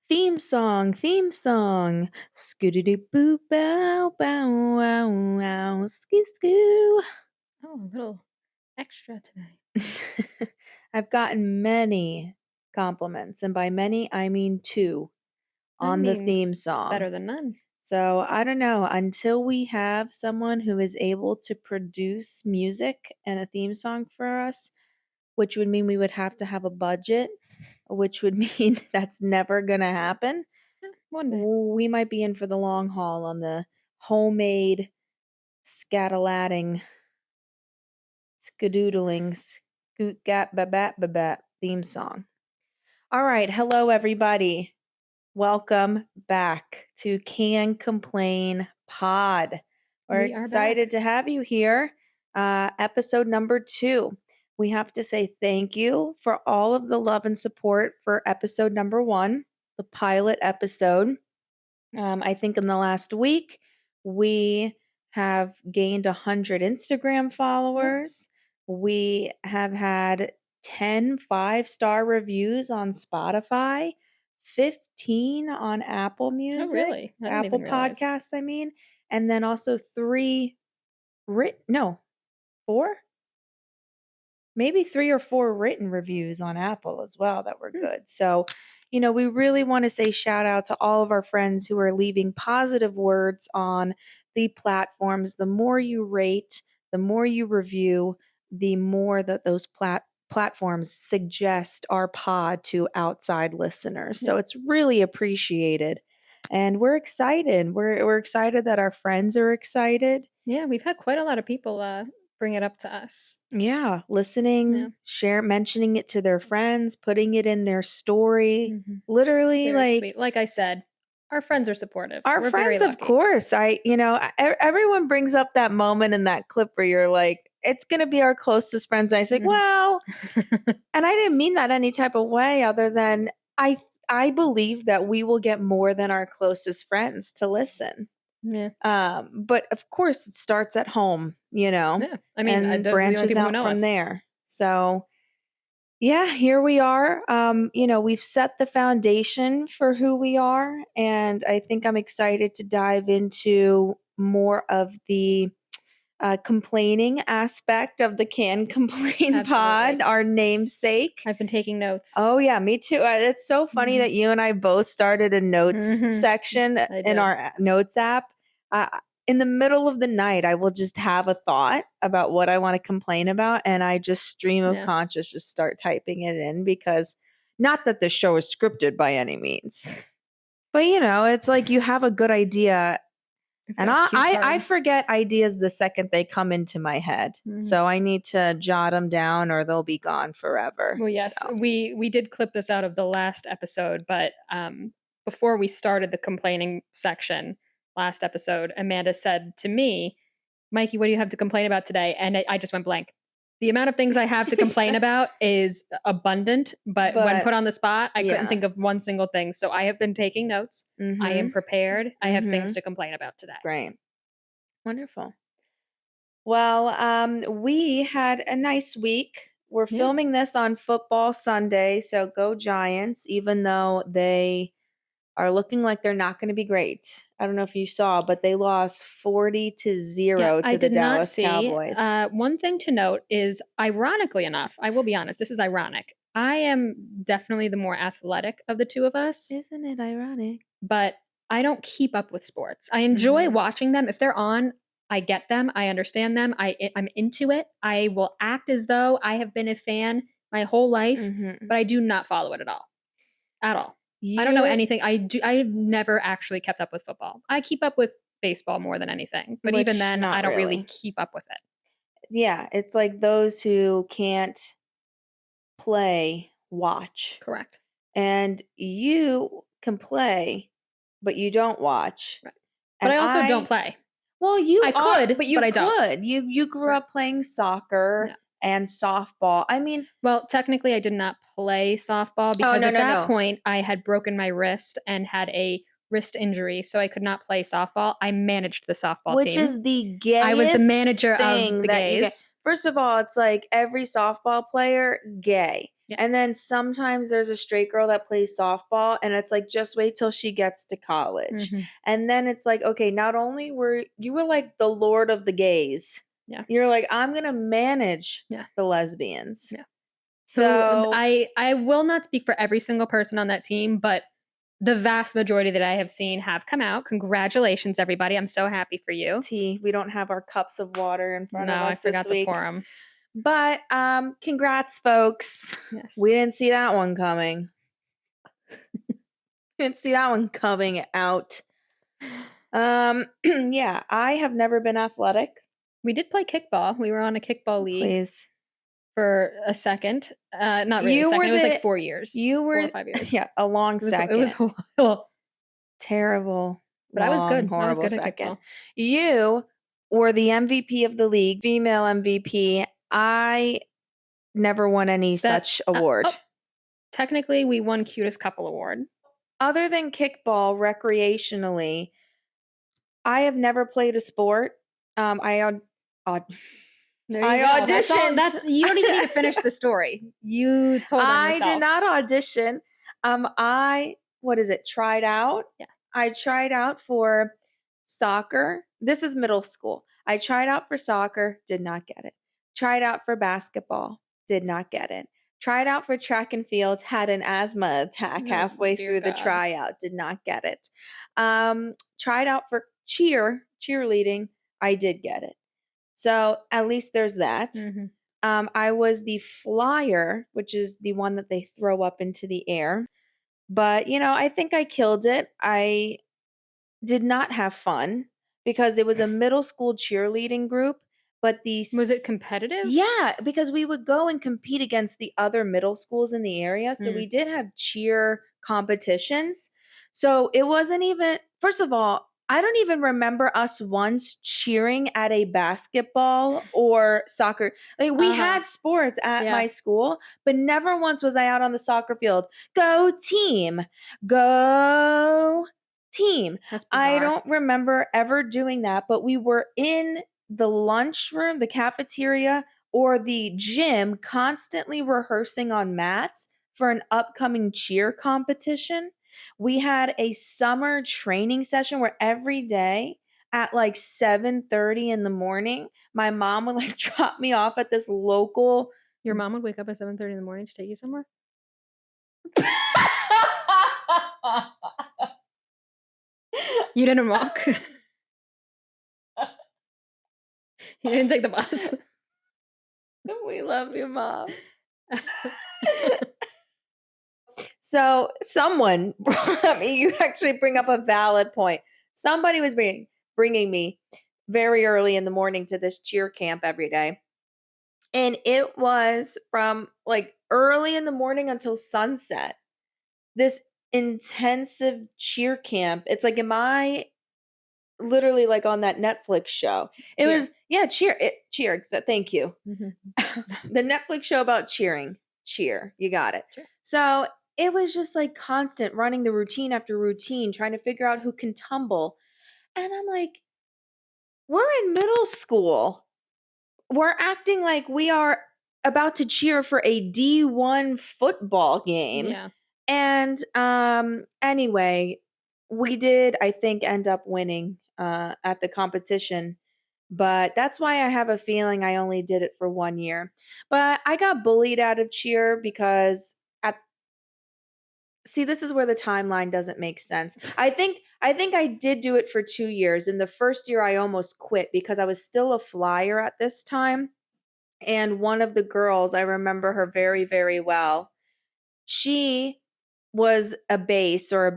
Theme song. Scooty boo bow bow wow wow skoo skoo. Oh, a little extra today. I've gotten many compliments, and by many I mean 2 I on the mean, theme it's song. better than none. So I don't know, until we have someone who is able to produce music and a theme song for us, which would mean we would have to have a budget, which would mean that's never gonna happen. One day. We might be in for the long haul on the homemade scatalating, skadoodling, scoot gat babat babat theme song. All right, hello everybody. Welcome back to Can Complain Pod. We're We are back. excited to have you here. Episode number 2. We have to say thank you for all of the love and support for episode number 1, the pilot episode. I think in the last week, we have gained 100 Instagram followers. We have had 10 5-star reviews on Spotify, 15 on Apple Music, Oh, really? I didn't Apple even realize. Podcasts, I mean, and then also 4, maybe 3 or 4 written reviews on Apple as well that were good. So, we really want to say shout out to all of our friends who are leaving positive words on the platforms. The more you rate, the more you review, the more that those platforms suggest our pod to outside listeners. So it's really appreciated. And we're excited. We're excited that our friends are excited. Yeah, we've had quite a lot of people bring it up to us. Yeah, listening, mentioning it to their friends, putting it in their story. Literally, Very sweet. Like I said, our friends are supportive. our We're friends, very of lucky. course. Everyone brings up that moment in that clip where you're like, it's going to be our closest friends. And I say, well, and I didn't mean that any type of way other than I believe that we will get more than our closest friends to listen. Yeah. But of course it starts at home, Yeah. I mean, and those are the only branches people who out know from us. there. So yeah, here we are. We've set the foundation for who we are, and I think I'm excited to dive into more of the complaining aspect of the Can Complain Pod, our namesake. I've been taking notes. Oh yeah, me too. It's so funny that you and I both started a notes section in our notes app. In the middle of the night, I will just have a thought about what I want to complain about, and I just stream of conscious just start typing it in, because not that the show is scripted by any means, but it's like you have a good idea, and I forget ideas the second they come into my head. So I need to jot them down or they'll be gone forever. Well, yes, so. we did clip this out of the last episode, but before we started the complaining section last episode, Amanda said to me, Mikey, what do you have to complain about today? And I just went blank. The amount of things I have to complain about is abundant, but when put on the spot, I couldn't think of one single thing. So I have been taking notes. I am prepared. I have things to complain about today. Great. Wonderful. Well, we had a nice week. We're filming this on Football Sunday, so go Giants, even though they are looking like they're not going to be great. I don't know if you saw, but they lost 40-0 to the Dallas Cowboys. One thing to note is, ironically enough, I will be honest, this is ironic. I am definitely the more athletic of the two of us. Isn't it ironic? But I don't keep up with sports. I enjoy watching them. If they're on, I get them. I understand them. I'm into it. I will act as though I have been a fan my whole life, but I do not follow it at all. At all. I don't know anything. I've never actually kept up with football. I keep up with baseball more than anything, but even then, I don't really keep up with it. Yeah, it's like those who can't play, watch. Correct. And you can play, but you don't watch. Right. But I also don't play. Well, I could, but you I could. don't. You grew up playing soccer and softball. I mean, well, technically, I did not play softball because at that point, I had broken my wrist and had a wrist injury, so I could not play softball. I managed the softball team. Which is the gayest I was the manager thing of the gays. First of all, it's like every softball player, gay. Yeah. And then sometimes there's a straight girl that plays softball, and it's like, just wait till she gets to college. And then it's like, okay, not only were you like the lord of the gays. Yeah. You're like, I'm going to manage Yeah. the lesbians. Yeah. So I will not speak for every single person on that team, but the vast majority that I have seen have come out. Congratulations, everybody. I'm so happy for you. We don't have our cups of water in front of us I forgot this week. to pour them. But congrats, folks. Yes. We didn't see that one coming. Didn't see that one coming out. Yeah, I have never been athletic. We did play kickball. We were on a kickball league. Please. For a second. Not really a second. It was like 4 years. 4 or 5 years. Yeah, a long second. It was a while. Terrible. But I was good. I was good at kickball. You were the MVP of the league, female MVP. I never won any such award. Technically, we won Cutest Couple Award. Other than kickball, recreationally, I have never played a sport. I auditioned. You don't even need to finish the story. You told them yourself. I did not audition. Tried out. Yeah. I tried out for soccer. This is middle school. I tried out for soccer, did not get it. Tried out for basketball, did not get it. Tried out for track and field, had an asthma attack halfway through the tryout, did not get it. Tried out for cheerleading, I did get it. So at least there's that. I was the flyer, which is the one that they throw up into the air. But, I think I killed it. I did not have fun because it was a middle school cheerleading group. But was it competitive? Yeah, because we would go and compete against the other middle schools in the area. So we did have cheer competitions. So it wasn't even, first of all, I don't even remember us once cheering at a basketball or soccer. Like we had sports at my school, but never once was I out on the soccer field. Go team. Go team. That's bizarre. I don't remember ever doing that, but we were in the lunchroom, the cafeteria, or the gym constantly rehearsing on mats for an upcoming cheer competition. We had a summer training session where every day at like 7:30 in the morning, my mom would like drop me off at this local. Your mom would wake up at 7:30 in the morning to take you somewhere? You didn't walk? You didn't take the bus? We love you, Mom. So someone brought me, you actually bring up a valid point. Somebody was bringing me very early in the morning to this cheer camp every day. And it was from like early in the morning until sunset. This intensive cheer camp. It's like, literally like on that Netflix show. It was, cheer. Thank you. The Netflix show about cheering. Cheer. You got it. Sure. So it was just like constant running the routine after routine, trying to figure out who can tumble. And I'm like, we're in middle school. We're acting like we are about to cheer for a D1 football game. Yeah. And anyway, we did, I think, end up winning at the competition. But that's why I have a feeling I only did it for 1 year. But I got bullied out of cheer because this is where the timeline doesn't make sense. I think I did do it for 2 years. In the first year, I almost quit because I was still a flyer at this time. And one of the girls, I remember her very, very well. She was a base or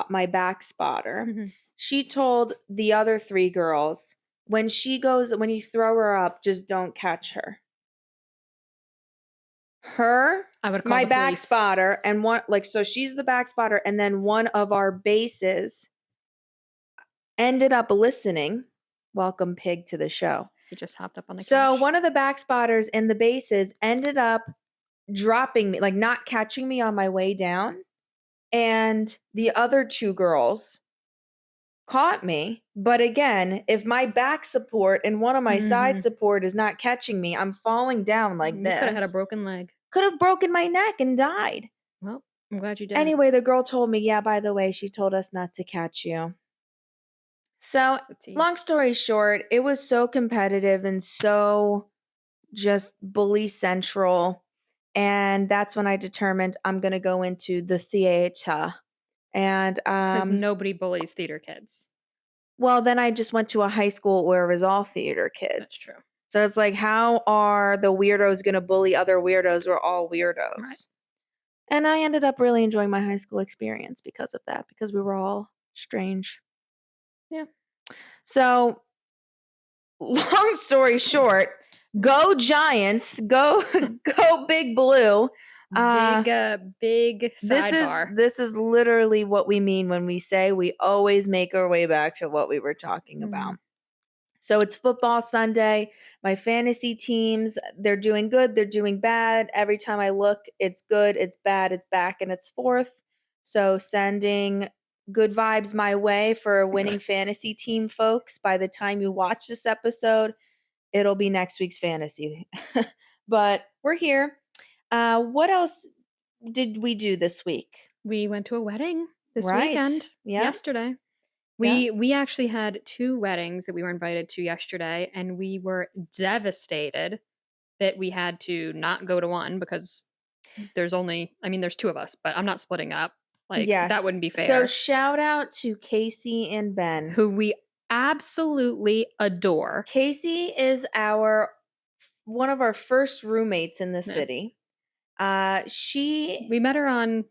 my back spotter. She told the other 3 girls, when you throw her up, just don't catch her. I would call my the back police. spotter, and so she's the back spotter, and then one of our bases ended up listening. Welcome, Pig, to the show. He just hopped up on the couch. So one of the back spotters and the bases ended up dropping me, like not catching me on my way down. And the other 2 girls caught me. But again, if my back support and one of my side support is not catching me, I'm falling down like this. You could have had a broken leg. Could have broken my neck and died. Well, I'm glad you did. Anyway, the girl told me, yeah, by the way, she told us not to catch you. So, long story short, it was so competitive and so just bully central. And that's when I determined I'm going to go into the theater. And because nobody bullies theater kids. Well, then I just went to a high school where it was all theater kids. That's true. So it's like, how are the weirdos going to bully other weirdos? We're all weirdos. Right. And I ended up really enjoying my high school experience because of that, because we were all strange. Yeah. So, long story short, go Giants, go Big Blue. Big sidebar. This is literally what we mean when we say we always make our way back to what we were talking about. So it's football Sunday. My fantasy teams, they're doing good, they're doing bad. Every time I look, it's good, it's bad, it's back, and it's forth. So sending good vibes my way for a winning fantasy team, folks. By the time you watch this episode, it'll be next week's fantasy. But we're here. What else did we do this week? We went to a wedding this weekend. Yeah. Yesterday. We actually had 2 weddings that we were invited to yesterday, and we were devastated that we had to not go to one because there's 2 of us, but I'm not splitting up. That wouldn't be fair. So shout out to Casey and Ben, who we absolutely adore. Casey is one of our first roommates in the city. We met her on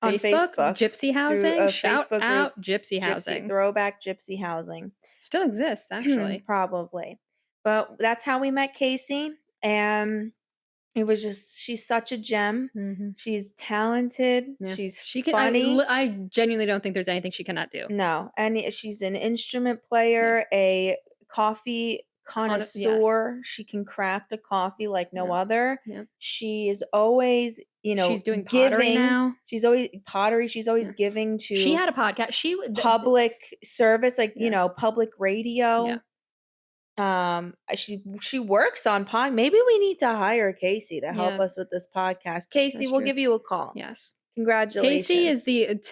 Facebook, Gypsy Housing. Shout out Gypsy Housing. Throwback Gypsy Housing. Still exists, actually. Probably. But that's how we met Casey. And it was just, she's such a gem. Mm-hmm. She's talented. Yeah. She's funny. I genuinely don't think there's anything she cannot do. No. And she's an instrument player, a coffee connoisseur. Yes. She can craft a coffee like no other. Yeah. She is always, she's doing pottery now. She's always pottery. She's always giving to. She had a podcast. Public service, public radio. Yeah. She works on pod. Maybe we need to hire Casey to help us with this podcast. Casey, we'll give you a call. Yes. Congratulations. Casey is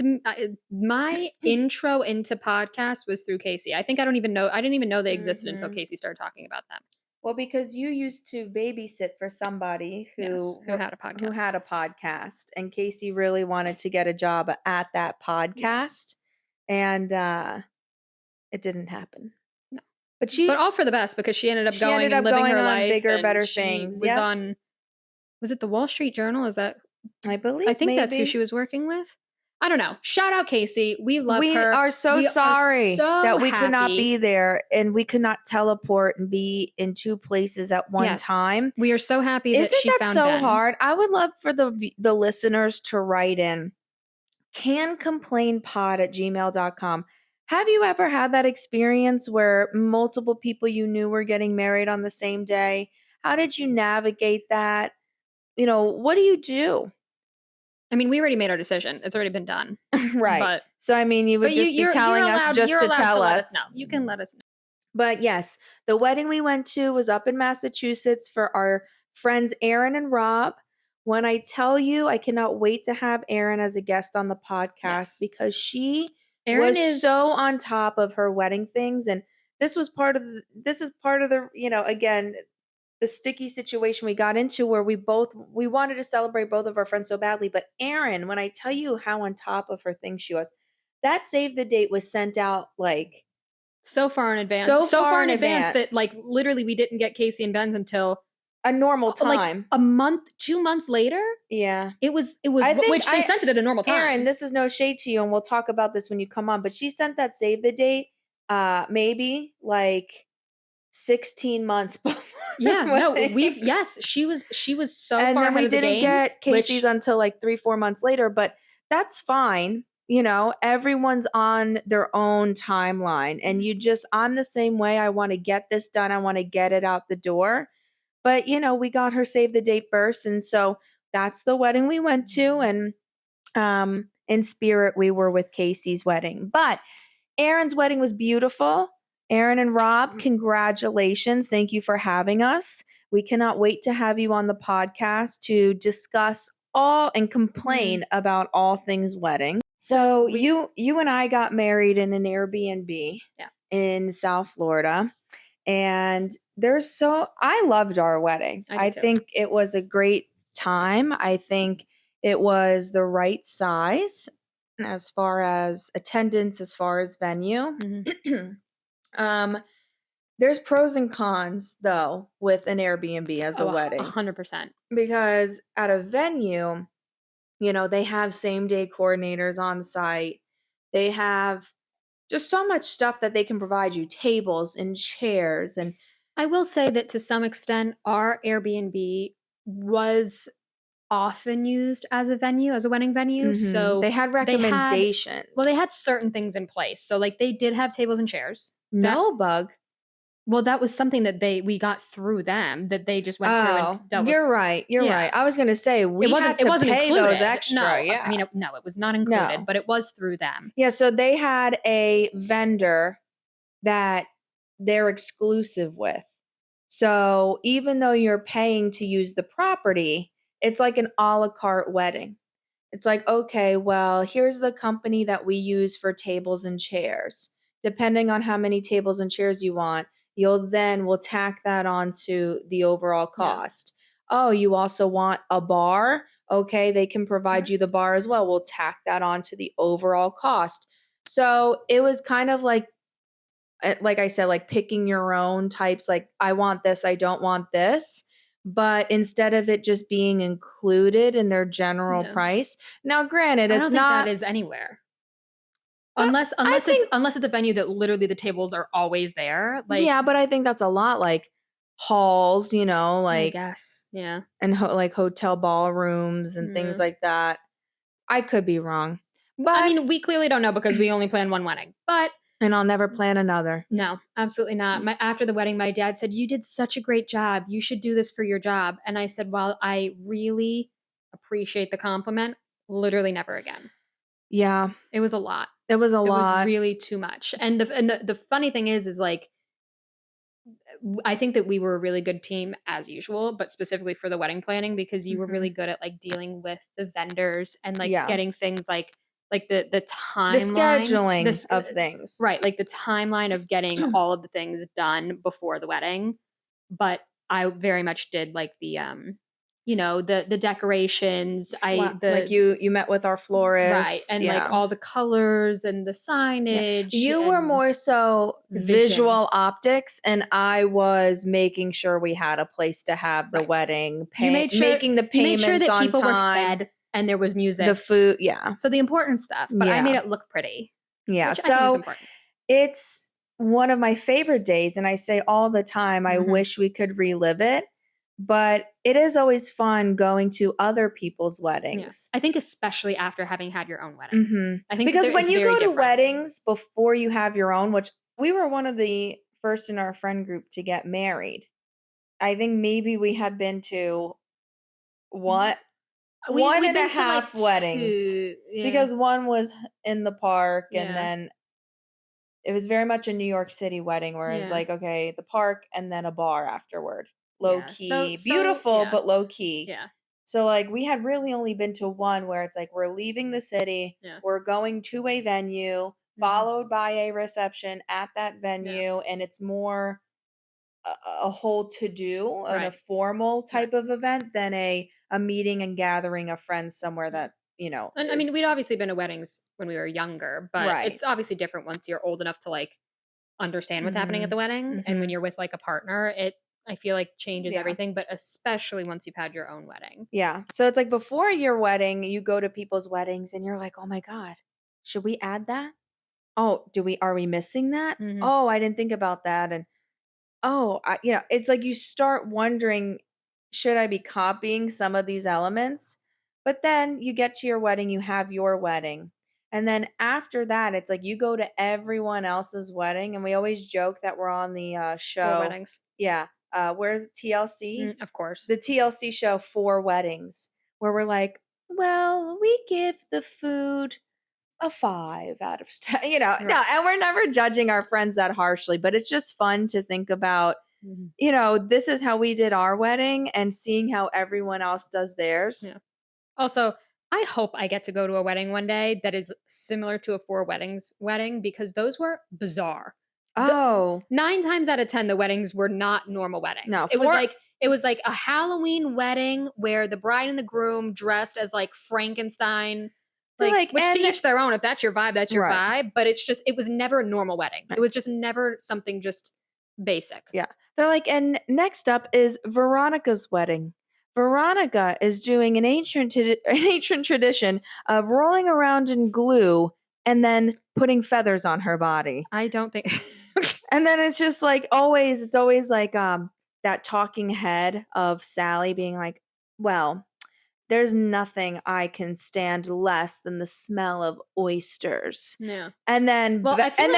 my intro into podcasts was through Casey. I didn't even know they existed until Casey started talking about them. Well, because you used to babysit for somebody who had a podcast, and Casey really wanted to get a job at that podcast, and it didn't happen. No, but all for the best, because she ended up going and living her life, bigger, better things. Was on. Was it the Wall Street Journal? Is that? I believe. I think that's who she was working with. I don't know. Shout out Casey. We love her. We are so sorry that we could not be there, and we could not teleport and be in 2 places at one time. We are so happy that she found Ben. Isn't that so hard? I would love for the listeners to write in cancomplainpod@gmail.com. Have you ever had that experience where multiple people you knew were getting married on the same day? How did you navigate that? What do you do? I mean, we already made our decision. It's already been done. Right. But, so, I mean, you would just be telling us just to tell us. No, you can let us know. But yes, the wedding we went to was up in Massachusetts for our friends Aaron and Rob. When I tell you, I cannot wait to have Aaron as a guest on the podcast, because she was so on top of her wedding things. And this is part of the, again, the sticky situation we got into, where we wanted to celebrate both of our friends so badly. But Erin, when I tell you how on top of her things she was, that save the date was sent out so far in advance. So far in advance that literally we didn't get Casey and Ben's until a normal time. A month, 2 months later. Yeah. It was which they sent it at a normal time. Erin, this is no shade to you, and we'll talk about this when you come on, but she sent that save the date maybe 16 months before. Yeah, no, she was so and far then ahead of the game. We didn't get Casey's until 3-4 months later, but that's fine. Everyone's on their own timeline, and I'm the same way. I want to get this done. I want to get it out the door. But, we got her save the date first. And so that's the wedding we went to. And in spirit, we were with Casey's wedding. But Aaron's wedding was beautiful. Aaron and Rob, congratulations. Thank you for having us. We cannot wait to have you on the podcast to discuss all and complain about all things wedding. So you and I got married in an Airbnb in South Florida. And I loved our wedding. I think it was a great time. I think it was the right size as far as attendance, as far as venue. There's pros and cons though with an Airbnb as a wedding. 100%. Because at a venue, they have same day coordinators on site. They have just so much stuff that they can provide you, tables and chairs. And I will say that to some extent, our Airbnb was often used as a venue, as a wedding venue. So they had recommendations. They had certain things in place. So like they did have tables and chairs. No bug. Well, that was something that we got through them, that they just went through and dealt with. You're right. I was going to say it wasn't pay included. Those extra. No, yeah. I mean, it was not included, but it was through them. Yeah, so they had a vendor that they're exclusive with. So even though you're paying to use the property, it's like an a la carte wedding. It's like, okay, well, here's the company that we use for tables and chairs. Depending on how many tables and chairs you want, we'll tack that onto the overall cost. Yeah. Oh, you also want a bar? Okay, they can provide you the bar as well. We'll tack that onto the overall cost. So it was kind of like I said, like picking your own types, like I want this, I don't want this. But instead of it just being included in their general price. Now, granted, I don't think that is anywhere. Unless it's a venue that literally the tables are always there. Like, yeah, but I think that's a lot like halls, like I guess, yeah, and like hotel ballrooms and things like that. I could be wrong, but I mean, we clearly don't know because we only plan one wedding. And I'll never plan another. No, absolutely not. After the wedding, my dad said, "You did such a great job. You should do this for your job." And I said, "Well, I really appreciate the compliment. Literally never again." Yeah, it was a lot. It was really too much. And the funny thing is like, I think that we were a really good team as usual, but specifically for the wedding planning, because you were really good at like dealing with the vendors and like getting things like the timeline, the scheduling of things, right? Like the timeline of getting all of the things done before the wedding. But I very much did like the the decorations. Like you met with our florist, right? And like all the colors and the signage. Yeah. You were more so visual optics, and I was making sure we had a place to have the wedding. Making the payments, you made sure that people were fed and there was music, the food, yeah. So the important stuff, but I made it look pretty. Yeah, so it's one of my favorite days, and I say all the time, I wish we could relive it. But it is always fun going to other people's weddings. Yeah. I think especially after having had your own wedding. I think because when you go to weddings before you have your own, which we were one of the first in our friend group to get married. I think maybe we had been to one and a half weddings. Because one was in the park and then it was very much a New York City wedding where it's like, okay, the park and then a bar afterward. Low key, beautiful, but low key. Yeah. So like we had really only been to one where it's like we're leaving the city, we're going to a venue, followed by a reception at that venue, and it's more a whole to-do and a formal type of event than a meeting and gathering of friends somewhere that And I mean, we'd obviously been to weddings when we were younger, but it's obviously different once you're old enough to like understand what's happening at the wedding, and when you're with like a partner, I feel like changes everything, but especially once you've had your own wedding. Yeah. So it's like before your wedding, you go to people's weddings and you're like, oh my God, should we add that? Oh, are we missing that? Oh, I didn't think about that. And it's like you start wondering, should I be copying some of these elements? But then you get to your wedding, you have your wedding. And then after that, it's like you go to everyone else's wedding. And we always joke that we're on the show. 4 weddings. Yeah. Where's TLC? Of course. The TLC show 4 Weddings, where we're like, well, we give the food a 5 out of 10, no, Right. and we're never judging our friends that harshly, but it's just fun to think about, this is how we did our wedding and seeing how everyone else does theirs. Yeah. Also, I hope I get to go to a wedding one day that is similar to a Four Weddings wedding, because those were bizarre. Oh, 9 times out of 10, the weddings were not normal weddings. no, It was like a Halloween wedding where the bride and the groom dressed as like Frankenstein. Like, which to each their own. If that's your vibe, that's your vibe. But it was never a normal wedding. It was just never something just basic. Yeah. They're like, and next up is Veronica's wedding. Veronica is doing an ancient tradition of rolling around in glue and then putting feathers on her body. I don't think. And then it's just like always, it's always like that talking head of Sally being like, well, there's nothing I can stand less than the smell of oysters. Yeah. And then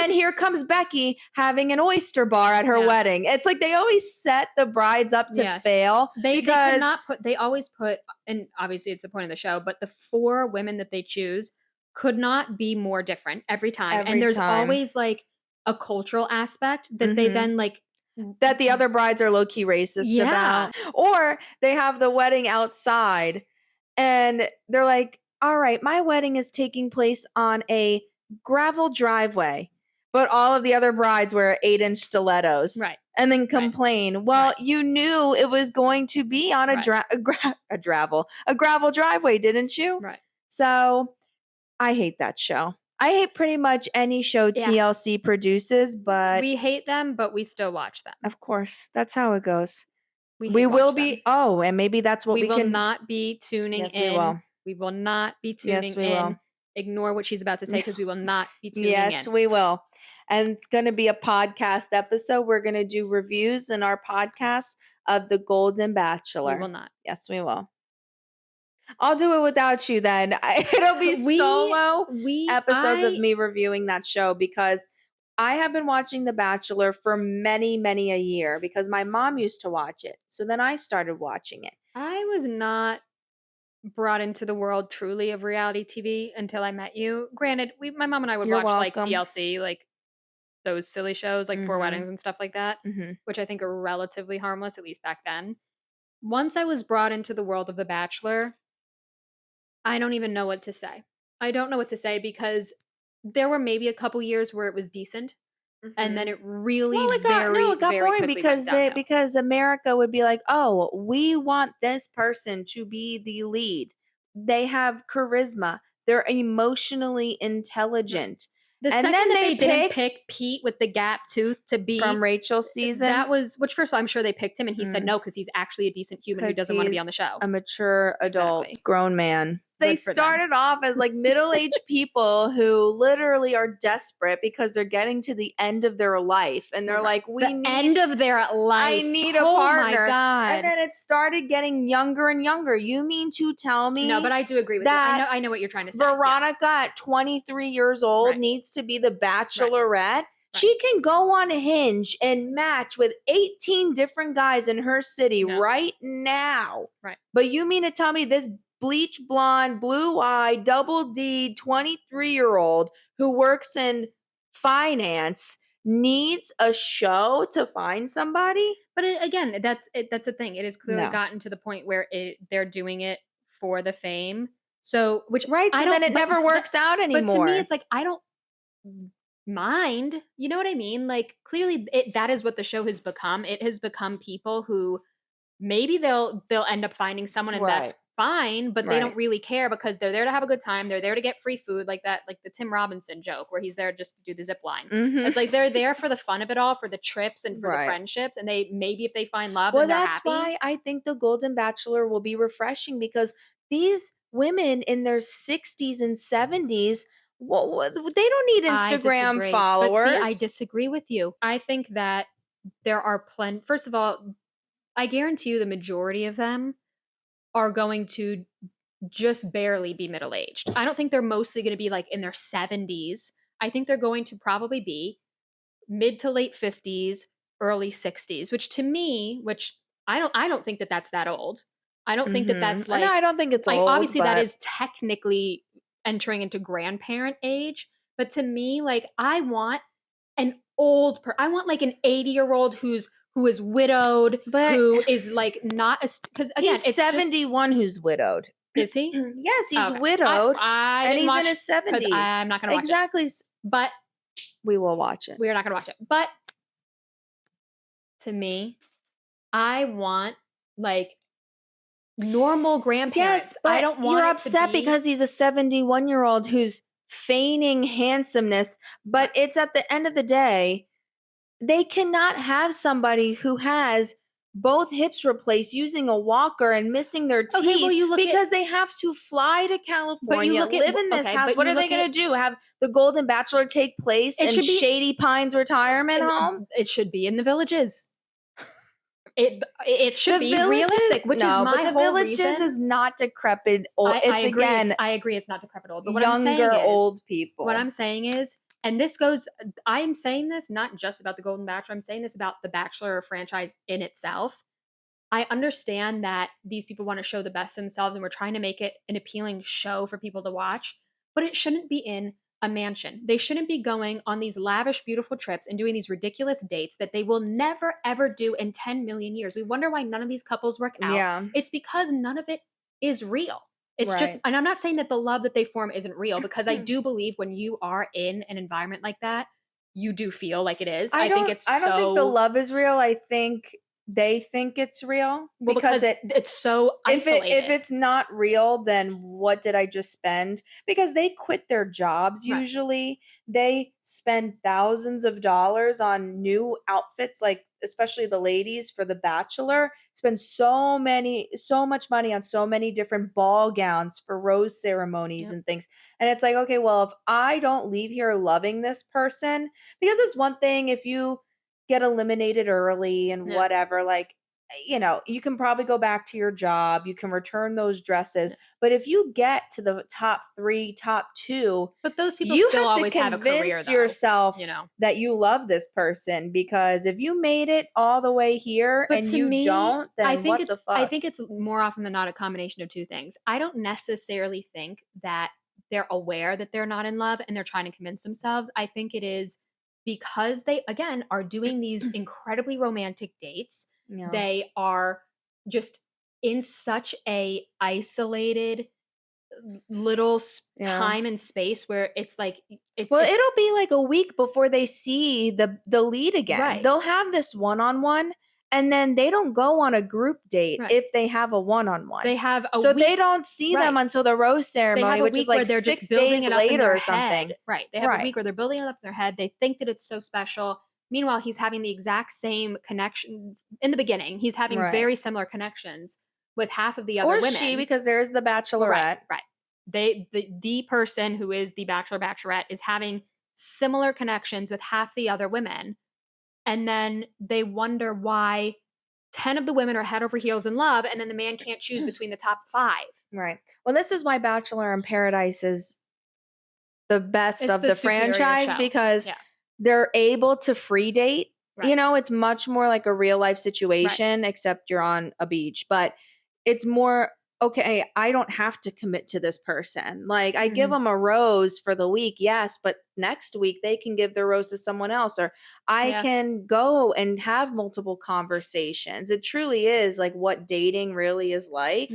here comes Becky having an oyster bar at her wedding. It's like they always set the brides up to fail. They could not put, they always put, and obviously it's the point of the show, but the 4 women that they choose could not be more different every time. And there's always like a cultural aspect that they then like, that the other brides are low-key racist about. Or they have the wedding outside and they're like, all right, my wedding is taking place on a gravel driveway, but all of the other brides wear 8-inch stilettos. Right. And then complain, well, you knew it was going to be on a gravel driveway, didn't you? Right. So I hate that show. I hate pretty much any show TLC produces, but we hate them, but we still watch them. Of course. That's how it goes. We will be and maybe that's what we will not be tuning in. We will not be tuning in. Will. Ignore what she's about to say because we will not be tuning in. Yes, we will. And it's going to be a podcast episode. We're going to do reviews in our podcast of The Golden Bachelor. We will not. Yes, we will. I'll do it without you then. It'll be solo episodes of me reviewing that show because I have been watching The Bachelor for many, many a year because my mom used to watch it. So then I started watching it. I was not brought into the world truly of reality TV until I met you. Granted, my mom and I would watch like TLC, like those silly shows like Four Weddings and stuff like that, which I think are relatively harmless, at least back then. Once I was brought into the world of The Bachelor, I don't even know what to say. I don't know what to say because there were maybe a couple years where it was decent. And then it really it got boring because America would be like, oh, we want this person to be the lead. They have charisma. They're emotionally intelligent. The second that they didn't pick Pete with the gap tooth to be from Rachel's season, that was, which first of all, I'm sure they picked him and he said no because he's actually a decent human who doesn't want to be on the show. A mature adult grown man. They started off as like middle-aged people who literally are desperate because they're getting to the end of their life and they're like, end of their life. I need a partner. Oh my God. And then it started getting younger and younger. You mean to tell me? No, but I do agree with that. I know what you're trying to say. Veronica at 23 years old needs to be the Bachelorette. Right. She can go on Hinge and match with 18 different guys in her city right now. Right. But you mean to tell me this bleach blonde, blue-eyed, double D, 23-year-old who works in finance needs a show to find somebody? But again, that's the thing. It has clearly gotten to the point where they're doing it for the fame. So, then it never works out anymore. But to me, it's like, I don't mind. You know what I mean? Like, clearly that is what the show has become. It has become people who maybe they'll end up finding someone and that's fine, but they don't really care because they're there to have a good time. They're there to get free food, like that, like the Tim Robinson joke where he's there just to do the zip line. It's like they're there for the fun of it all, for the trips and for the friendships, and they maybe if they find love, then they're happy. Why I think the Golden Bachelor will be refreshing because these women in their 60s and 70s, they don't need Instagram followers. But see, I disagree with you. I think that there are plenty. First of all, I guarantee you the majority of them are going to just barely be middle-aged. I don't think they're mostly going to be like in their 70s. I think they're going to probably be mid to late 50s, early 60s, which to me, I don't think that that's that old. I don't think that that's like, no, I don't think it's like, old. Obviously that is technically entering into grandparent age. But to me, like, I want an old I want like an 80-year-old who is widowed, But who is like not a because again, he's it's 71 who's widowed. Is he? Yes, he's Okay. widowed. I and didn't he's watch in his because 70s. I'm not going to watch exactly. it. But we will watch it. We are not going to watch it. But to me, I want like normal grandparents. Yes, but I don't want you're it upset to be because he's a 71-year-old who's feigning handsomeness, but it's at the end of the day, they cannot have somebody who has both hips replaced using a walker and missing their teeth Okay, well, you look because they have to fly to California, look at- live in this okay, house. but What you are they look going to do? Have the Golden Bachelor take place It in should be- Shady Pines retirement home? It should be in the villages. It should The be Villages? realistic, which No, is my but the whole Villages reason. is not decrepit old. I It's agree. again I agree. It's not decrepit old. But what younger I'm saying is, old people. What I'm saying is, and this goes, I am saying this not just about the Golden Bachelor. I'm saying this about the Bachelor franchise in itself. I understand that these people want to show the best of themselves and we're trying to make it an appealing show for people to watch, but it shouldn't be in a mansion. They shouldn't be going on these lavish, beautiful trips and doing these ridiculous dates that they will never, ever do in 10 million years. We wonder why none of these couples work out. Yeah. It's because none of it is real. It's just, and I'm not saying that the love that they form isn't real, because I do believe when you are in an environment like that, you do feel like it is. I don't think the love is real. I think they think it's real because it's so isolated. If it's not real, then what did I just spend? Because they quit their jobs usually. They spend thousands of dollars on new outfits, like especially the ladies for the Bachelor spend so much money on so many different ball gowns for rose ceremonies and things. And it's like, okay, well, if I don't leave here loving this person, because it's one thing if you get eliminated early and whatever, like, you know, you can probably go back to your job, you can return those dresses, but if you get to the top 3, top 2, but those people you still have always to have a career, convince yourself, you know, that you love this person, because if you made it all the way here and you don't, then what the fuck? I think it's more often than not a combination of two things. I don't necessarily think that they're aware that they're not in love and they're trying to convince themselves. I think it is because they, again, are doing these incredibly romantic dates. Yeah. They are just in such a isolated little time and space where it's like it'll be like a week before they see the lead again. Right. They'll have this one-on-one, and then they don't go on a group date if they have a one-on-one. They have a so week, they don't see them until the rose ceremony, which is like they're 6 just building days it up in later their or something. head. Right. They have a week where they're building it up in their head. They think that it's so special. Meanwhile, he's having the exact same connection in the beginning. He's having very similar connections with half of the other women. Or she, because there's the bachelorette. Right. The person who is the bachelor bachelorette is having similar connections with half the other women. And then they wonder why 10 of the women are head over heels in love, and then the man can't choose between the top 5. Right. Well, this is why Bachelor in Paradise is the best of the franchise, because they're able to free date. You know, it's much more like a real life situation, except you're on a beach, but it's more, okay, I don't have to commit to this person. Like, I give them a rose for the week, yes, but next week they can give their rose to someone else, or I can go and have multiple conversations. It truly is like what dating really is like.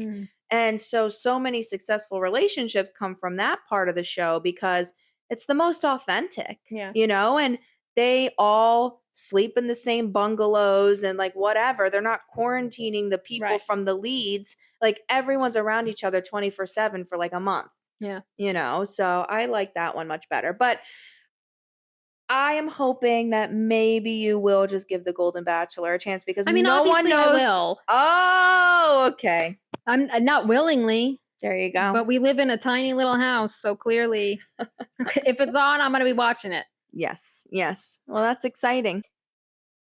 And so many successful relationships come from that part of the show because it's the most authentic, you know, and they all sleep in the same bungalows and like whatever. They're not quarantining the people from the leads. Like everyone's around each other 24/7 for like a month. Yeah. You know, so I like that one much better. But I am hoping that maybe you will just give the Golden Bachelor a chance, because no one knows. I will. Oh, okay. I'm not willingly. There you go. But we live in a tiny little house, so clearly if it's on, I'm going to be watching it. Yes. Yes. Well, that's exciting.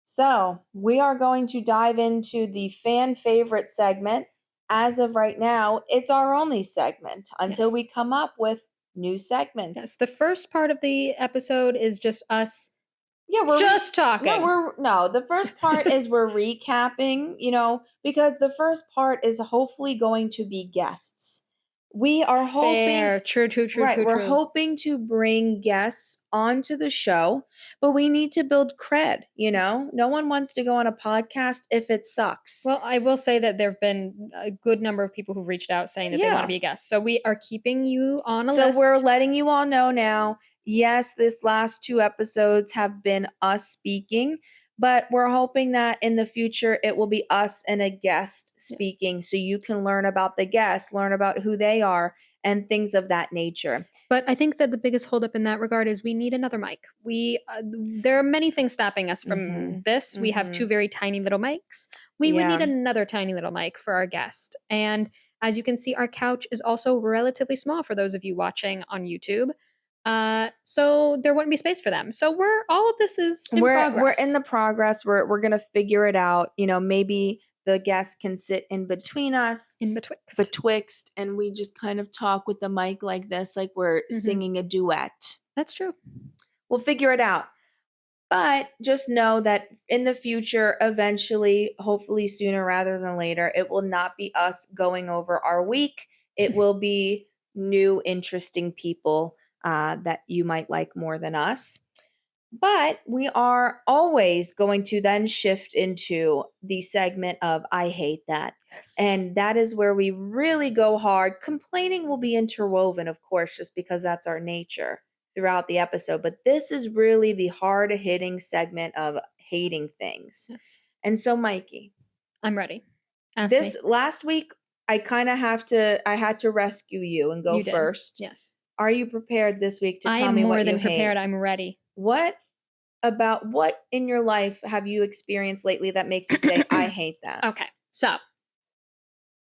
So we are going to dive into the fan favorite segment. As of right now, it's our only segment until we come up with new segments. Yes. The first part of the episode is just us. Yeah, we're just talking. No, the first part is we're recapping, you know, because the first part is hopefully going to be guests. We are hoping. True. Right. We're hoping to bring guests onto the show, but we need to build cred, No one wants to go on a podcast if it sucks. Well, I will say that there have been a good number of people who've reached out saying that they want to be a guest. So we are keeping you on a list. So we're letting you all know now. Yes, this last 2 episodes have been us speaking, but we're hoping that in the future it will be us and a guest speaking, so you can learn about the guests, learn about who they are, and things of that nature. But I think that the biggest holdup in that regard is we need another mic. There are many things stopping us from this. We have 2 very tiny little mics. We would need another tiny little mic for our guest. And as you can see, our couch is also relatively small for those of you watching on YouTube. So there wouldn't be space for them. So all of this is in progress. We're in the progress. We're gonna figure it out. Maybe the guest can sit in between us, betwixt, and we just kind of talk with the mic like this, like we're singing a duet. That's true. We'll figure it out. But just know that in the future, eventually, hopefully sooner rather than later, it will not be us going over our week. It will be new, interesting people that you might like more than us. But we are always going to then shift into the segment of I hate that. Yes. And that is where we really go hard. Complaining will be interwoven, of course, just because that's our nature throughout the episode. But this is really the hard-hitting segment of hating things. Yes. And so, Mikey. I'm ready. Ask me. Last week, I had to rescue you and go first. Yes. Are you prepared this week to tell me what you hate? I am more than prepared. I'm ready. What in your life have you experienced lately that makes you say, I hate that? Okay. So,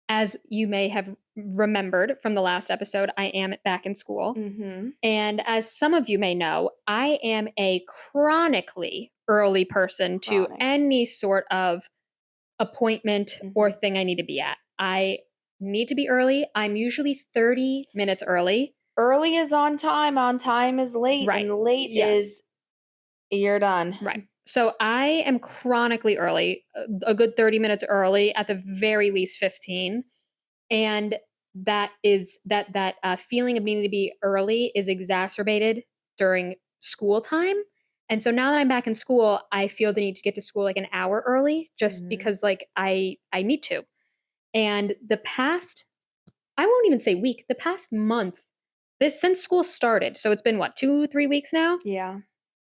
as you may have remembered from the last episode, I am back in school. And as some of you may know, I am a chronically early person to any sort of appointment or thing I need to be at. I need to be early. I'm usually 30 minutes early. Early is on time is late, and late is you're done. Right. So I am chronically early, a good 30 minutes early, at the very least 15. And that is that feeling of needing to be early is exacerbated during school time. And so now that I'm back in school, I feel the need to get to school like an hour early just because like I need to. And I won't even say week, the past month, since school started, so it's been 2-3 weeks now? Yeah.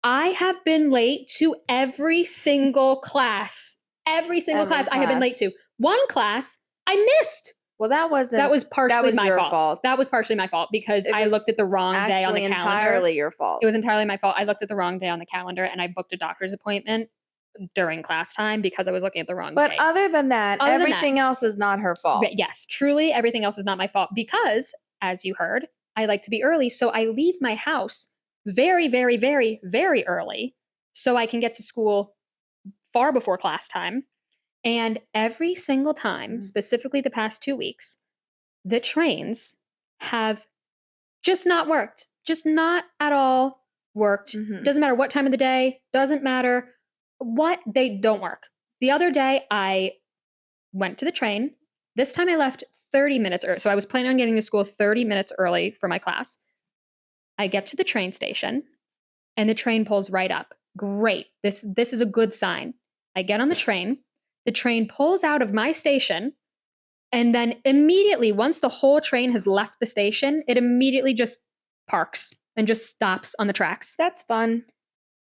I have been late to every single class. Every single class I have been late to. One class I missed. Well, that was partially my your fault. That was partially my fault because I looked at the wrong day on the calendar. Entirely your fault. It was entirely my fault. I looked at the wrong day on the calendar and I booked a doctor's appointment during class time because I was looking at the wrong day. But other than that, everything else is not her fault. Yes, truly everything else is not my fault because, as you heard, I like to be early. So I leave my house very, very, very, very early so I can get to school far before class time. And every single time, specifically the past 2 weeks, the trains have just not worked. Just not at all worked. Doesn't matter what time of the day. Doesn't matter what. They don't work. The other day, I went to the train. This time I left 30 minutes early. So I was planning on getting to school 30 minutes early for my class. I get to the train station and the train pulls right up. Great. This is a good sign. I get on the train. The train pulls out of my station. And then immediately, once the whole train has left the station, it immediately just parks and just stops on the tracks. That's fun.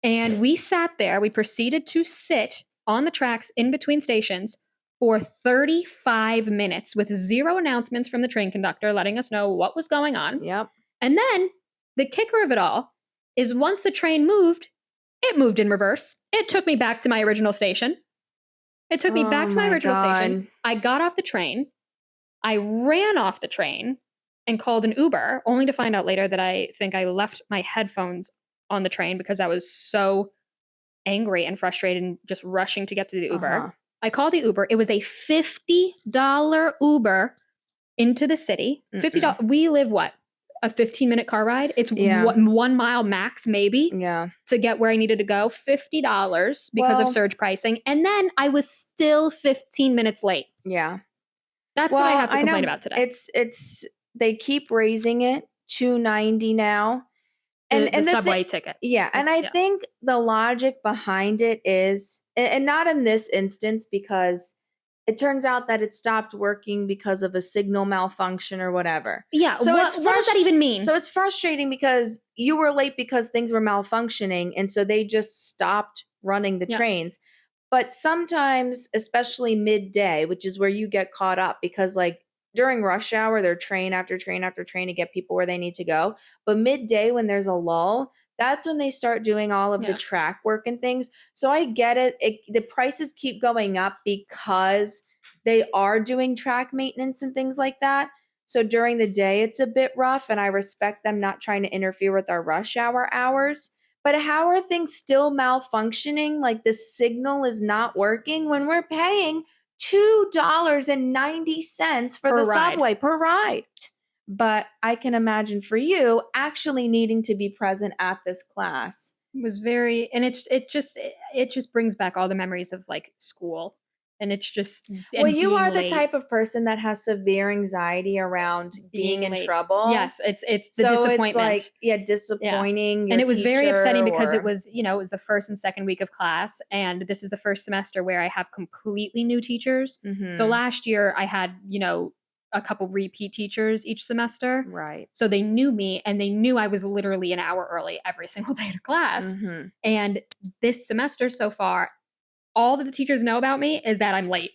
And we sat there. We proceeded to sit on the tracks in between stations for 35 minutes with zero announcements from the train conductor letting us know what was going on. Yep. And then the kicker of it all is once the train moved, it moved in reverse. It took me back to my original station. Station. I got off the train. I ran off the train and called an Uber, only to find out later that I think I left my headphones on the train because I was so angry and frustrated and just rushing to get to the Uber. I called the Uber. It was a $50 Uber into the city. $50. We live a 15-minute car ride? It's 1 mile max, maybe, to get where I needed to go. $50 because of surge pricing. And then I was still 15 minutes late. Yeah. That's what I have to complain about today. It's they keep raising it $2.90 now. And the subway ticket. Yeah. And I think the logic behind it is, and not in this instance, because it turns out that it stopped working because of a signal malfunction or whatever. Yeah. So what does that even mean? So it's frustrating because you were late because things were malfunctioning. And so they just stopped running the trains. But sometimes, especially midday, which is where you get caught up, because like during rush hour, they're train after train after train to get people where they need to go. But midday, when there's a lull, that's when they start doing all of the track work and things. So I get it. The prices keep going up because they are doing track maintenance and things like that. So during the day, it's a bit rough, and I respect them not trying to interfere with our rush hour hours. But how are things still malfunctioning? Like the signal is not working when we're paying $2.90 for the subway per ride. But I can imagine for you actually needing to be present at this class. It was very, and it just brings back all the memories of like school. And it's just, well, you are the type of person that has severe anxiety around being in trouble. Yes, it's the disappointment. It's like, disappointing. And it was very upsetting because it was, it was the first and second week of class, and this is the first semester where I have completely new teachers. Mm-hmm. So last year I had, a couple repeat teachers each semester. Right. So they knew me, and they knew I was literally an hour early every single day to class. Mm-hmm. And this semester so far, all that the teachers know about me is that I'm late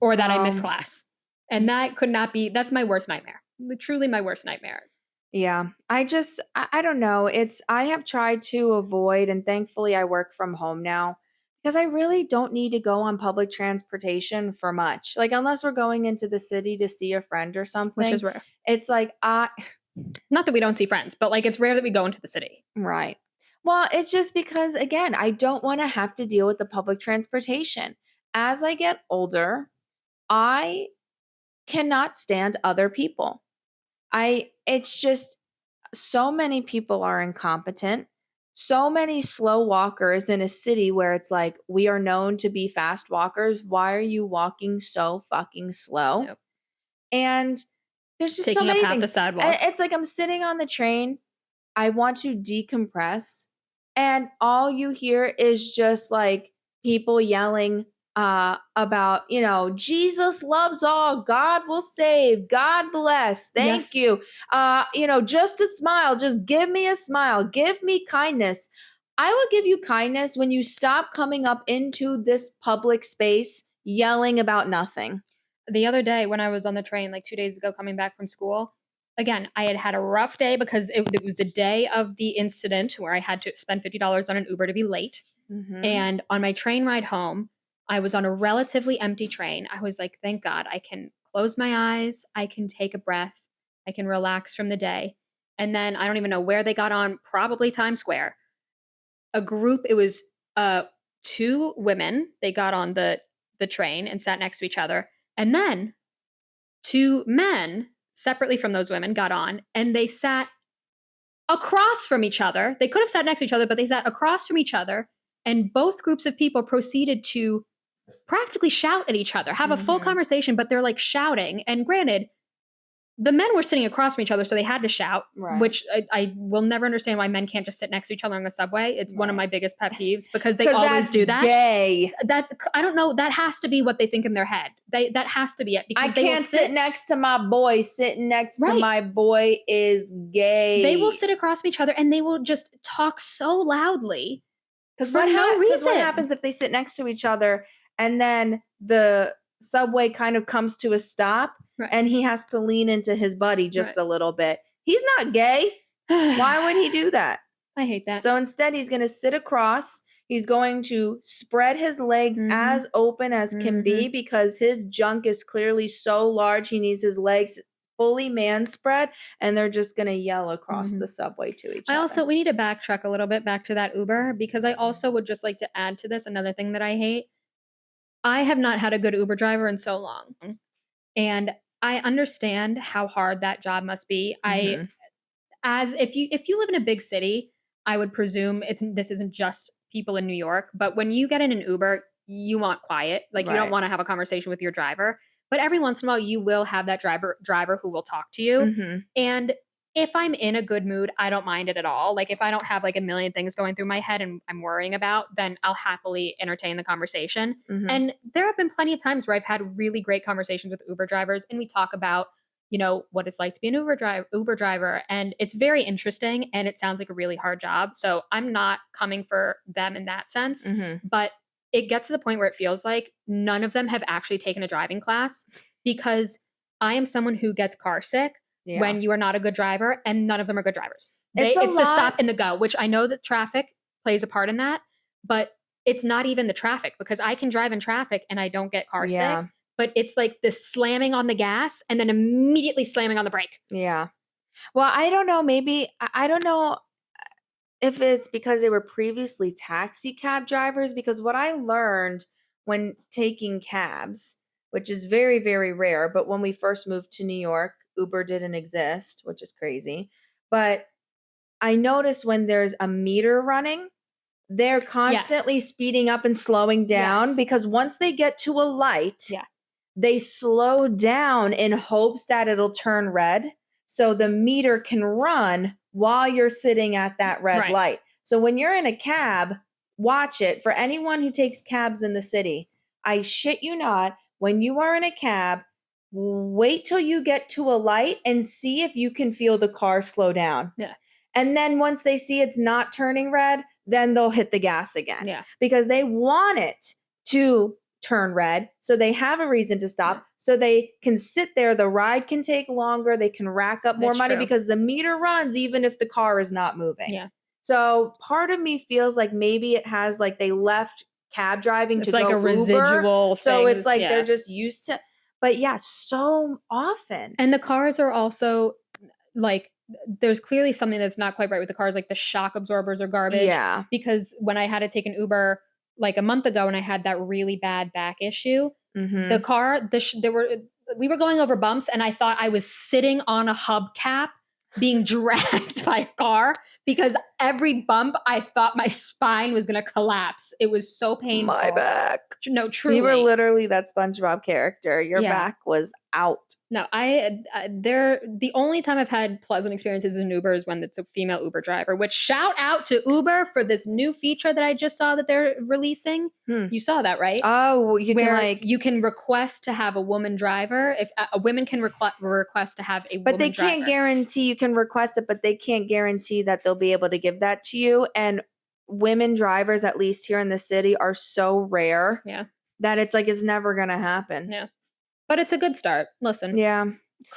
or that I miss class. And that could not be, that's my worst nightmare. Truly my worst nightmare. Yeah. I don't know. I have tried to avoid, and thankfully I work from home now, because I really don't need to go on public transportation for much. Like, unless we're going into the city to see a friend or something. Which is rare. It's like, not that we don't see friends, but like it's rare that we go into the city. Right. Well, it's just because, again, I don't want to have to deal with the public transportation. As I get older, I cannot stand other people. It's just so many people are incompetent. So many slow walkers in a city where it's like, we are known to be fast walkers. Why are you walking so fucking slow? Yep. And there's just taking so many up half things. The sidewalk. It's like I'm sitting on the train. I want to decompress, and all you hear is just like people yelling about, Jesus loves all, God will save, God bless, thank you. Just a smile, just give me a smile, give me kindness. I will give you kindness when you stop coming up into this public space yelling about nothing. The other day when I was on the train, like 2 days ago, coming back from school, again, I had a rough day because it was the day of the incident where I had to spend $50 on an Uber to be late. Mm-hmm. And on my train ride home, I was on a relatively empty train. I was like, thank God, I can close my eyes. I can take a breath. I can relax from the day. And then I don't even know where they got on, probably Times Square. A group, it was 2 women. They got on the train and sat next to each other. And then 2 men, separately from those women, got on, and they sat across from each other. They could have sat next to each other, but they sat across from each other, and both groups of people proceeded to practically shout at each other, have a full conversation, but they're like shouting. And granted, the men were sitting across from each other, so they had to shout, which I will never understand why men can't just sit next to each other on the subway. It's one of my biggest pet peeves because they always do that. Gay. That I don't know. That has to be what they think in their head. That has to be it. Because I can't sit next to my boy. Sitting next to my boy is gay. They will sit across from each other and they will just talk so loudly for no reason. Because what happens if they sit next to each other and then the subway kind of comes to a stop? Right. And he has to lean into his buddy just a little bit. He's not gay. Why would he do that? I hate that. So instead, he's going to sit across. He's going to spread his legs as open as can be because his junk is clearly so large. He needs his legs fully man spread, and they're just going to yell across the subway to each other. We need to backtrack a little bit back to that Uber, because I also would just like to add to this another thing that I hate. I have not had a good Uber driver in so long. And I understand how hard that job must be. If you live in a big city, I would presume this isn't just people in New York, but when you get in an Uber, you want quiet. Like you don't want to have a conversation with your driver. But every once in a while, you will have that driver who will talk to you. Mm-hmm. And if I'm in a good mood, I don't mind it at all. Like if I don't have like a million things going through my head and I'm worrying about, then I'll happily entertain the conversation. Mm-hmm. And there have been plenty of times where I've had really great conversations with Uber drivers, and we talk about, you know, what it's like to be an Uber driver. And it's very interesting, and it sounds like a really hard job. So I'm not coming for them in that sense. Mm-hmm. But it gets to the point where it feels like none of them have actually taken a driving class, because I am someone who gets car sick when you are not a good driver, and none of them are good drivers. It's the stop and the go, which I know that traffic plays a part in that, but it's not even the traffic, because I can drive in traffic and I don't get car sick, but it's like the slamming on the gas and then immediately slamming on the brake. Yeah. Well, I don't know. Maybe, I don't know if it's because they were previously taxi cab drivers, because what I learned when taking cabs, which is very, very rare, but when we first moved to New York, Uber didn't exist, which is crazy. But I noticed when there's a meter running, they're constantly speeding up and slowing down, because once they get to a light, they slow down in hopes that it'll turn red so the meter can run while you're sitting at that red light. So when you're in a cab, watch it. For anyone who takes cabs in the city, I shit you not, when you are in a cab, wait till you get to a light and see if you can feel the car slow down. Yeah. And then once they see it's not turning red, then they'll hit the gas again. Yeah. Because they want it to turn red, so they have a reason to stop, so they can sit there. The ride can take longer. They can rack up more money because the meter runs even if the car is not moving. Yeah. So part of me feels like maybe it has like they left cab driving to like go a residual Uber, so thing. it's like they're just used to. But yeah, so often. And the cars are also like, there's clearly something that's not quite right with the cars. Like the shock absorbers are garbage. Yeah. Because when I had to take an Uber like a month ago and I had that really bad back issue, the car, we were going over bumps and I thought I was sitting on a hubcap being dragged by a car, because every bump I thought my spine was going to collapse. It was so painful. My back. No, truly. You were literally that SpongeBob character. Your back was out. No, the only time I've had pleasant experiences in Uber is when it's a female Uber driver, which shout out to Uber for this new feature that I just saw that they're releasing. You saw that, right? Oh, you can request to have a woman driver. If a woman can request to have a woman driver. But they can't guarantee you can request it, but they can't guarantee that they'll be able to give that to you. And women drivers, at least here in the city, are so rare that it's like it's never going to happen. Yeah. But it's a good start. Listen. Yeah.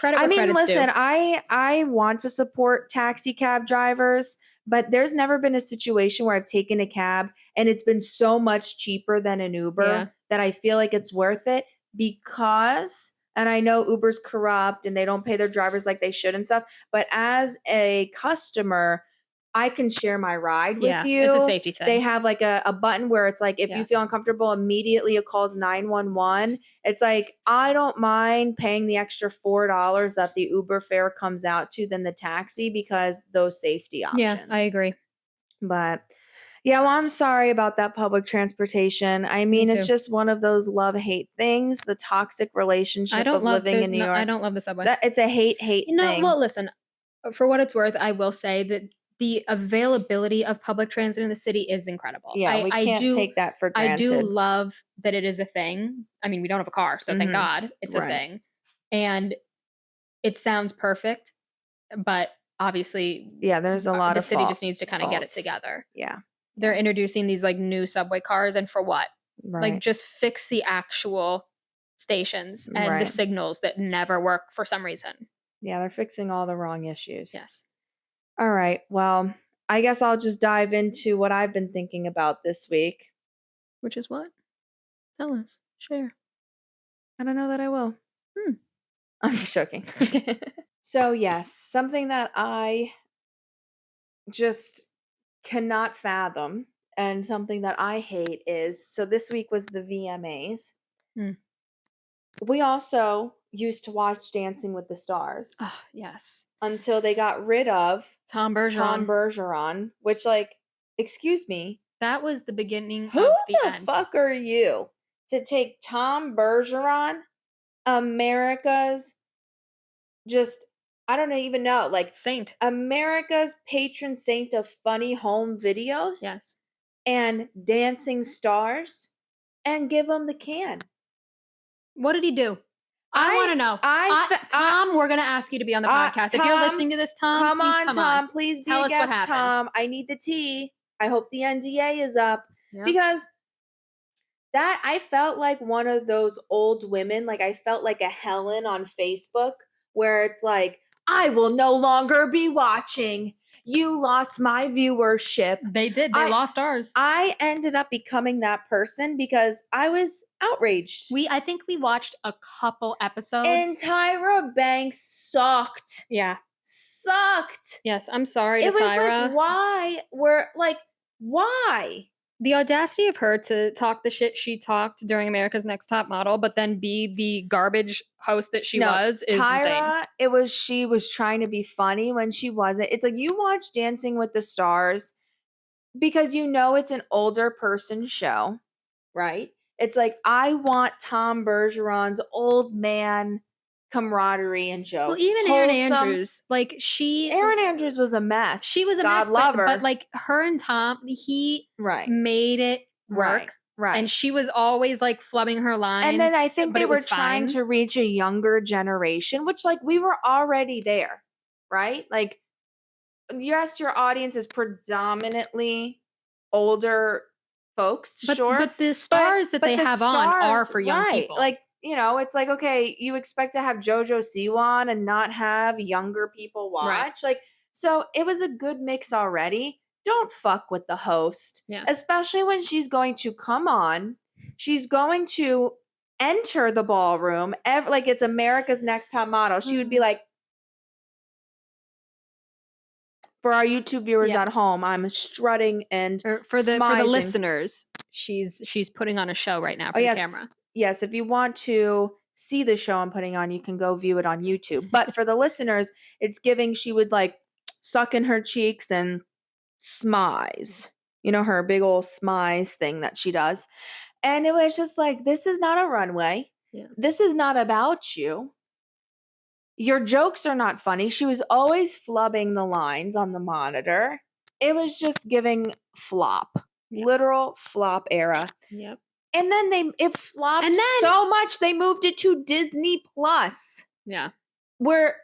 Listen, I want to support taxi cab drivers, but there's never been a situation where I've taken a cab and it's been so much cheaper than an Uber that I feel like it's worth it, because, and I know Uber's corrupt and they don't pay their drivers like they should and stuff, but as a customer, I can share my ride with you. It's a safety thing. They have like a button where it's like, if you feel uncomfortable, immediately it calls 911. It's like, I don't mind paying the extra $4 that the Uber fare comes out to than the taxi, because those safety options. Yeah, I agree. But yeah, well, I'm sorry about that public transportation. I mean, it's just one of those love-hate things, the toxic relationship of living in New York. I don't love the subway. It's a hate thing. Well, listen, for what it's worth, I will say that the availability of public transit in the city is incredible. Yeah, we can't take that for granted. I do love that it is a thing. I mean, we don't have a car, so thank God it's a thing. And it sounds perfect, but obviously, there's a lot the of city just needs to kind of get it together. Yeah. They're introducing these like new subway cars, and for what? Like just fix the actual stations and the signals that never work for some reason. Yeah, they're fixing all the wrong issues. Yes. All right. Well, I guess I'll just dive into what I've been thinking about this week. Which is what? Tell us. Share. I don't know that I will. I'm just joking. So, yes, something that I just cannot fathom and something that I hate is, so this week was the VMAs. We also used to watch Dancing with the Stars. Oh, yes. Until they got rid of Tom Bergeron, which, like, excuse me. That was the beginning Who of the the end. fuck are you to take Tom Bergeron America's just, I don't even know, like Saint. America's patron saint of funny home videos. Yes. And dancing stars, and give him the can. What did he do? I want to know. Tom, we're going to ask you to be on the podcast. Tom, if you're listening to this, Tom, come please on, come Tom. on. Please be Tell a us guest, what happened. Tom. I need the tea. I hope the NDA is up. Yep. Because that, I felt like one of those old women. Like, I felt like a Helen on Facebook, where it's like, I will no longer be watching. You lost my viewership. They did. They lost ours. I ended up becoming that person because I was outraged. I think we watched a couple episodes. And Tyra Banks sucked. Yeah. Sucked. Yes, I'm sorry to Tyra. It was like, why? The audacity of her to talk the shit she talked during America's Next Top Model, but then be the garbage host that she was is Tyra, insane. She was trying to be funny when she wasn't. It's like you watch Dancing with the Stars because you know it's an older person show, right? It's like, I want Tom Bergeron's old man camaraderie and jokes. Well, even Erin Andrews, Erin Andrews was a mess. She was a mess, but like her and Tom, he made it work. Right. And she was always like flubbing her lines. And then I think they were trying to reach a younger generation, which like we were already there, right? Like, yes, your audience is predominantly older folks, sure. But the stars that they have on are for young people. Like, you know, it's like, okay, you expect to have JoJo Siwon and not have younger people watch. Right. Like, so it was a good mix already. Don't fuck with the host. Yeah. Especially when she's going to come on. She's going to enter the ballroom. Like it's America's Next Top Model. She would be like, for our YouTube viewers at home, I'm strutting and for the listeners, she's putting on a show right now for the camera. Yes, if you want to see the show I'm putting on, you can go view it on YouTube. But for the listeners, it's giving, she would like suck in her cheeks and smize. You know, her big old smize thing that she does. And it was just like, this is not a runway. Yeah. This is not about you. Your jokes are not funny. She was always flubbing the lines on the monitor. It was just giving flop. Yep. Literal flop era. Yep. And then it flopped so much they moved it to Disney Plus. Yeah. Where,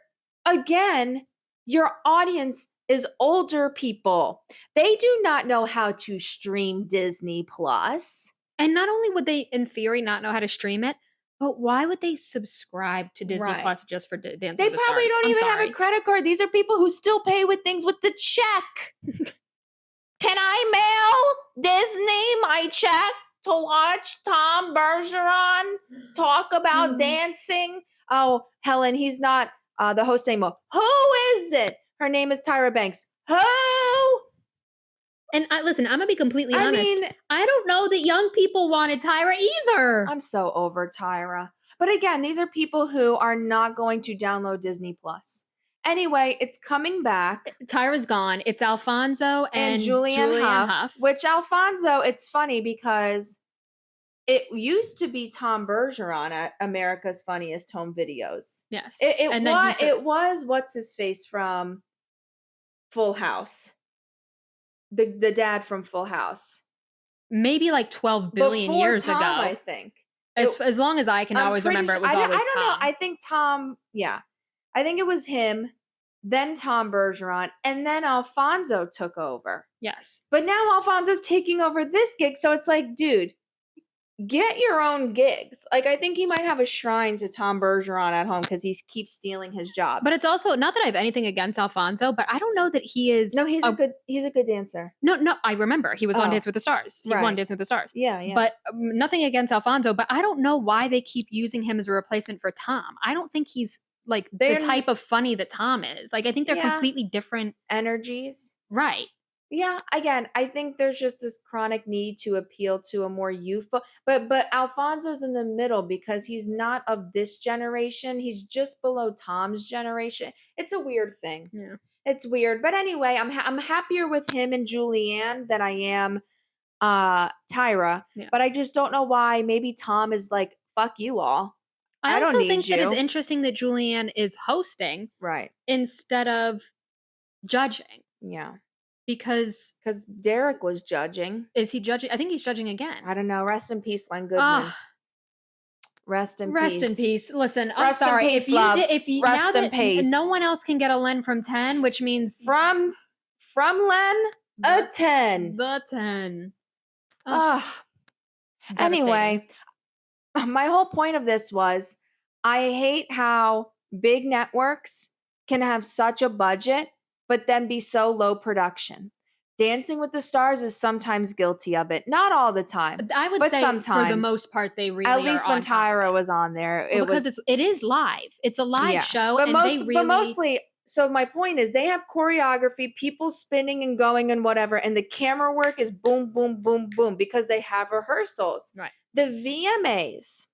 again, your audience is older people. They do not know how to stream Disney Plus. And not only would they, in theory, not know how to stream it, but why would they subscribe to Disney Plus just for Dancing with the Stars? They probably don't even have a credit card. These are people who still pay with things with the check. Can I mail Disney my check to watch Tom Bergeron talk about dancing? Oh, Helen, he's not the host anymore. Who is it? Her name is Tyra Banks. Who? And listen, I'm going to be completely honest. I don't know that young people wanted Tyra either. I'm so over Tyra. But again, these are people who are not going to download Disney Plus. Anyway, it's coming back. Tyra's gone. It's Alfonso and Julianne Hough. Which Alfonso, it's funny because it used to be Tom Bergeron at America's Funniest Home Videos. Yes. It was what's his face from Full House. The dad from Full House. Maybe like 12 billion years ago. I think. As long as I can always remember, it was always Tom. I don't know. I think Tom, I think it was him, then Tom Bergeron, and then Alfonso took over. Yes. But now Alfonso's taking over this gig, so it's like, dude, get your own gigs. Like, I think he might have a shrine to Tom Bergeron at home because he keeps stealing his jobs. But it's also, not that I have anything against Alfonso, but I don't know that he is. No, he's a good dancer. No, I remember. He was on Dance with the Stars. He won Dance with the Stars. Yeah. But nothing against Alfonso, but I don't know why they keep using him as a replacement for Tom. I don't think he's like the type of funny that Tom is. Like, I think they're completely different energies. Right. Yeah, again, I think there's just this chronic need to appeal to a more youthful, but Alfonso's in the middle because he's not of this generation. He's just below Tom's generation. It's a weird thing. Yeah. It's weird. But anyway, I'm happier with him and Julianne than I am Tyra. Yeah. But I just don't know why. Maybe Tom is like, fuck you all. I don't also need think that you. it's interesting that Julianne is hosting Right. instead of judging. Yeah. Because Derek was judging. Is he judging? I think he's judging again. I don't know. Rest in peace, Len Goodman. Rest in peace. Listen, I'm Rest sorry. in peace, love. If you Rest now in that peace. no one else can get a Len from 10, which means from Len a 10. The 10. Anyway, my whole point of this was I hate how big networks can have such a budget, but then be so low production. Dancing with the Stars is sometimes guilty of it. Not all the time. I would say sometimes, for the most part, they really at least when Tyra was on there. Because it is live. It's a live show. But mostly, so my point is they have choreography, people spinning and going and whatever, and the camera work is boom, boom, boom, boom, because they have rehearsals. Right. The VMAs,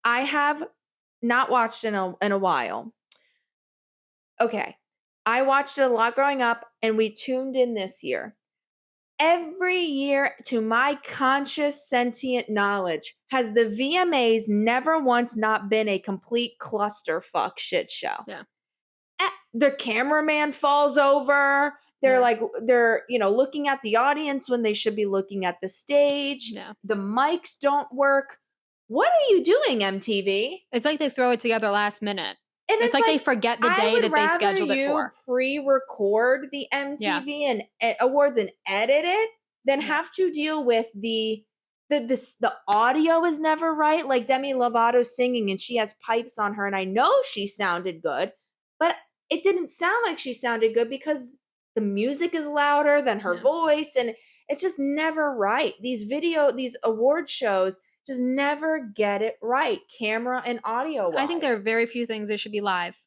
I have not watched in a while. Okay. I watched it a lot growing up, and we tuned in this year. Every year, to my conscious, sentient knowledge, has the VMAs never once not been a complete clusterfuck shit show. Yeah. The cameraman falls over. They're looking at the audience when they should be looking at the stage. Yeah. The mics don't work. What are you doing, MTV? It's like they throw it together last minute. And it's like they forget the day that they scheduled it for. Pre-record the MTV and awards and edit it, then have to deal with the audio is never right. Like Demi Lovato singing and she has pipes on her, and I know she sounded good, but it didn't sound like she sounded good because the music is louder than her voice, and it's just never right. These award shows just never get it right, camera and audio wise. I think there are very few things that should be live.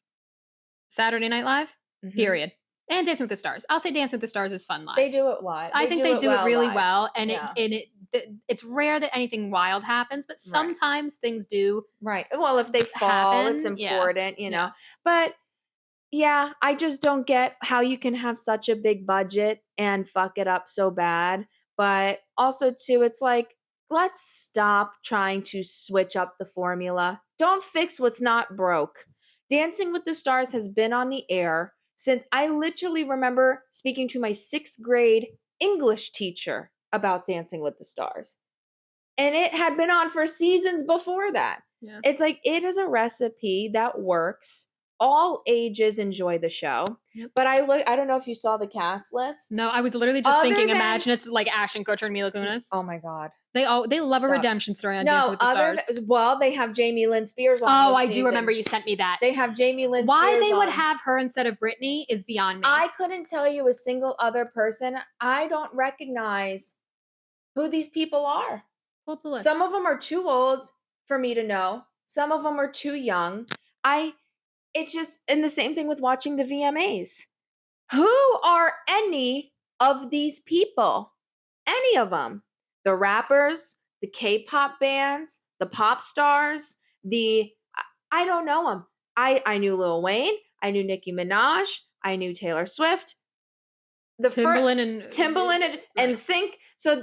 Saturday Night Live, period. And Dancing with the Stars. I'll say Dancing with the Stars is fun live. They do it live. I think they do it really well, and it's rare that anything wild happens, but sometimes things do. Right. Well, if they fall, it's important, you know. But yeah, I just don't get how you can have such a big budget and fuck it up so bad. But also, too, it's like, let's stop trying to switch up the formula. Don't fix what's not broke. Dancing with the Stars has been on the air since I literally remember speaking to my 6th grade English teacher about Dancing with the Stars. And it had been on for seasons before that. Yeah. It's like, it is a recipe that works. All ages enjoy the show. Yep. But I don't know if you saw the cast list. No, I was literally just thinking, imagine it's like Ashton Kutcher and Mila Kunis. Oh my God. They love a redemption story on Dancing with the Stars. They have Jamie Lynn Spears on. Oh, I do remember you sent me that. They have Jamie Lynn Spears. Why they would have her instead of Britney is beyond me. I couldn't tell you a single other person. I don't recognize who these people are. Pull up the list. Some of them are too old for me to know. Some of them are too young. It's just, and the same thing with watching the VMAs. Who are any of these people? Any of them? The rappers, the K-pop bands, the pop stars, I don't know them. I knew Lil Wayne. I knew Nicki Minaj. I knew Taylor Swift. Timbaland and Sync. So,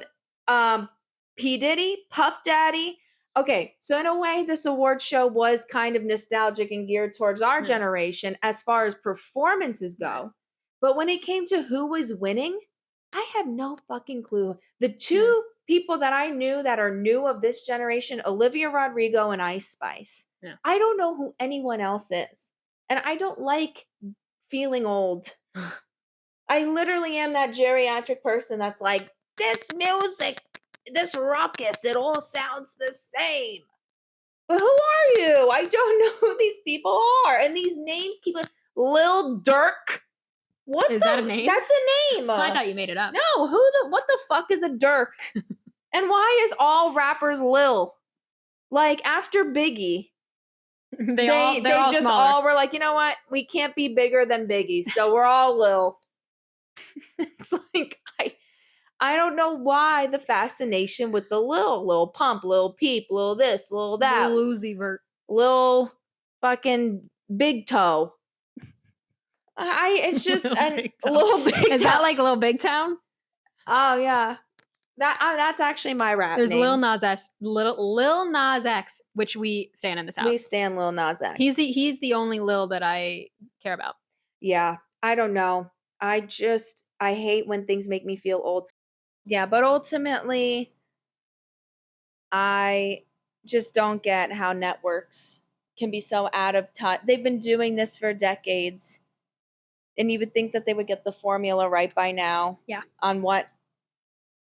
P. Diddy, Puff Daddy. Okay, so in a way, this award show was kind of nostalgic and geared towards our generation as far as performances go. But when it came to who was winning, I have no fucking clue. The two people that I knew that are new of this generation, Olivia Rodrigo and Ice Spice. Yeah. I don't know who anyone else is. And I don't like feeling old. I literally am that geriatric person that's like, this music, this ruckus, it all sounds the same. But who are you? I don't know who these people are. And these names keep like Lil Durk. What is that a name? That's a name. I thought you made it up. No, what the fuck is a Durk? And why is all rappers Lil? Like after Biggie, they just all were like, you know what? We can't be bigger than Biggie, so we're all Lil. It's like I don't know why the fascination with the Lil Pump, Lil Peep, Lil this, Lil that, Lil Uzi Vert, Lil fucking Big Toe. It's just a Little Big Town. Is that like Little Big Town? Oh yeah. That's actually my rap There's name. Lil Nas X, which we stand in this house. We stand Lil Nas X. He's the only Lil that I care about. Yeah, I don't know. I hate when things make me feel old. Yeah, but ultimately, I just don't get how networks can be so out of touch. They've been doing this for decades. And you would think that they would get the formula right by now. Yeah. On what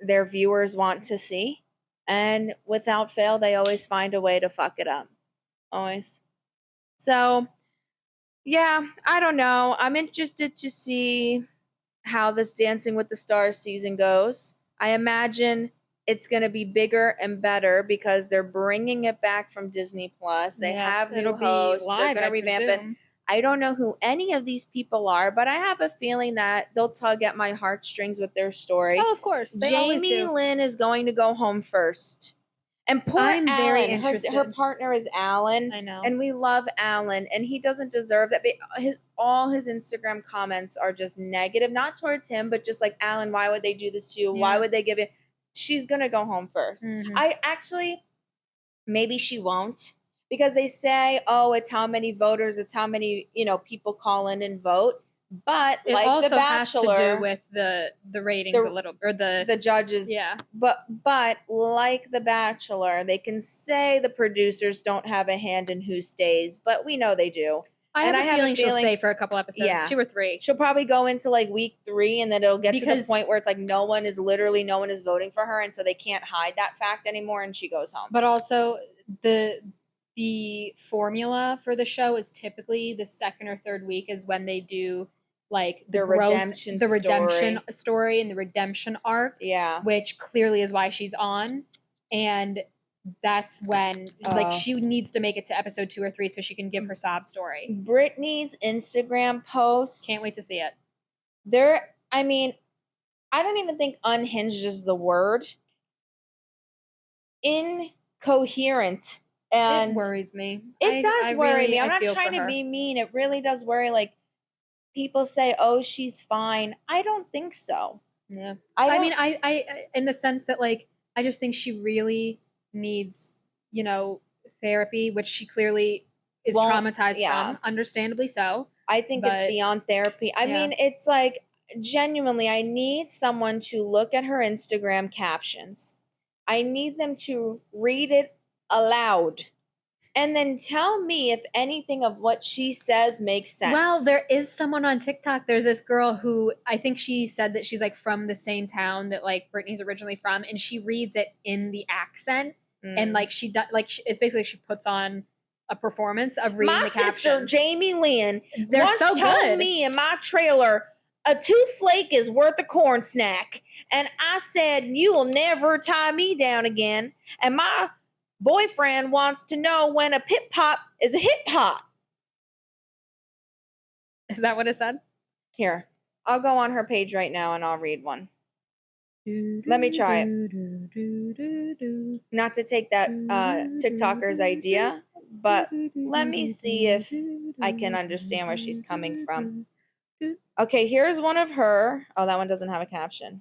their viewers want to see. And without fail, they always find a way to fuck it up. Always. So, yeah, I don't know. I'm interested to see how this Dancing with the Stars season goes. I imagine it's going to be bigger and better because they're bringing it back from Disney Plus. They have new hosts. They're going to revamp it. I don't know who any of these people are, but I have a feeling that they'll tug at my heartstrings with their story. Oh, of course. Jamie Lynn is going to go home first. And poor I'm Alan, very interested. her partner is Alan. I know. And we love Alan, and he doesn't deserve that. All his Instagram comments are just negative, not towards him, but just like, Alan, why would they do this to you? Yeah. Why would they give it? She's going to go home first. Mm-hmm. Maybe she won't, because they say, oh, it's how many voters, it's how many, people call in and vote. But it like also The Bachelor, has to do with the ratings a little, or the judges. Yeah. But like The Bachelor, they can say the producers don't have a hand in who stays, but we know they do. I have a feeling she'll stay for a couple episodes, yeah. 2 or 3. She'll probably go into like week 3, and then it'll get to the point where it's like no one is voting for her, and so they can't hide that fact anymore, and she goes home. But also the formula for the show is typically the second or third week is when they do like the redemption story and the redemption arc. Yeah. Which clearly is why she's on. And that's when like she needs to make it to episode 2 or 3 so she can give her sob story. Brittany's Instagram posts. Can't wait to see it. I don't even think unhinged is the word. Incoherent. And it worries me. It does worry me. I'm not trying to be mean. It really does worry. Like, people say, oh, she's fine. I don't think so. Yeah. I in the sense that, like, I just think she really needs, therapy, which she clearly is traumatized from, understandably so. I think it's beyond therapy. I mean, it's like, genuinely, I need someone to look at her Instagram captions. I need them to read it aloud and then tell me if anything of what she says makes sense. Well, there is someone on TikTok. There's this girl who I think she said that she's like from the same town that like Brittany's originally from, and she reads it in the accent. And like she does, like it's basically she puts on a performance of reading the captions. My sister Jamie Lynn once told me in my trailer, a toothflake is worth a corn snack. And I said, you will never tie me down again. And my boyfriend wants to know when a pit pop is a hit hop. Is that what it said? Here, I'll go on her page right now and I'll read one. Let me try it. Not to take that TikToker's idea, but let me see if I can understand where she's coming from. Okay, here's one of her. Oh, that one doesn't have a caption.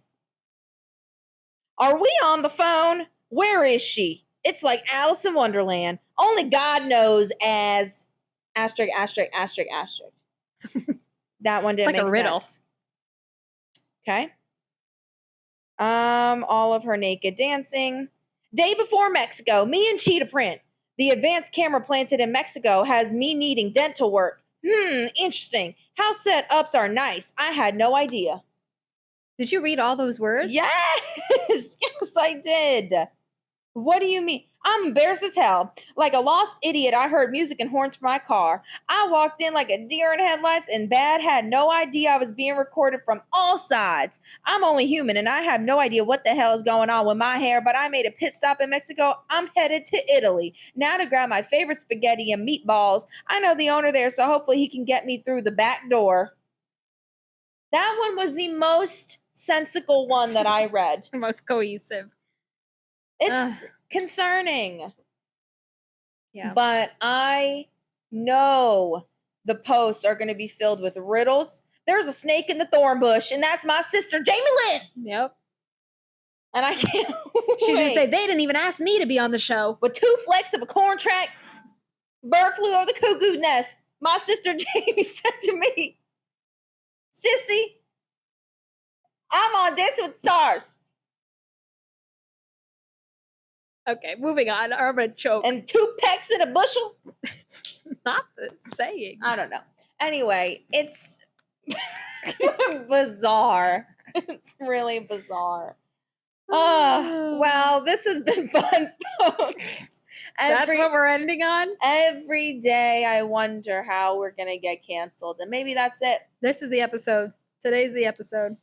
Are we on the phone? Where is she? It's like Alice in Wonderland. Only God knows as asterisk, asterisk, asterisk, asterisk. That one didn't make a riddle. Sense. Okay. All of her naked dancing. Day before Mexico, me and Cheetah Print. The advanced camera planted in Mexico has me needing dental work. Interesting. House setups are nice. I had no idea. Did you read all those words? Yes, yes, I did. What do you mean? I'm embarrassed as hell. Like a lost idiot, I heard music and horns from my car. I walked in like a deer in headlights and had no idea I was being recorded from all sides. I'm only human and I have no idea what the hell is going on with my hair, but I made a pit stop in Mexico. I'm headed to Italy now to grab my favorite spaghetti and meatballs. I know the owner there, so hopefully he can get me through the back door. That one was the most sensical one that I read. The most cohesive. It's concerning. Yeah. But I know the posts are going to be filled with riddles. There's a snake in the thorn bush, and that's my sister, Jamie Lynn. Yep. And I can't She's going to wait. say, they didn't even ask me to be on the show. With 2 flecks of a corn track, bird flew over the cuckoo nest. My sister Jamie said to me, Sissy, I'm on Dancing with the Stars. Okay, moving on. I'm going to choke. And 2 pecks in a bushel? It's not the saying. I don't know. Anyway, it's bizarre. It's really bizarre. Well, this has been fun, folks. That's what we're ending on? Every day I wonder how we're going to get canceled. And maybe that's it. This is the episode. Today's the episode.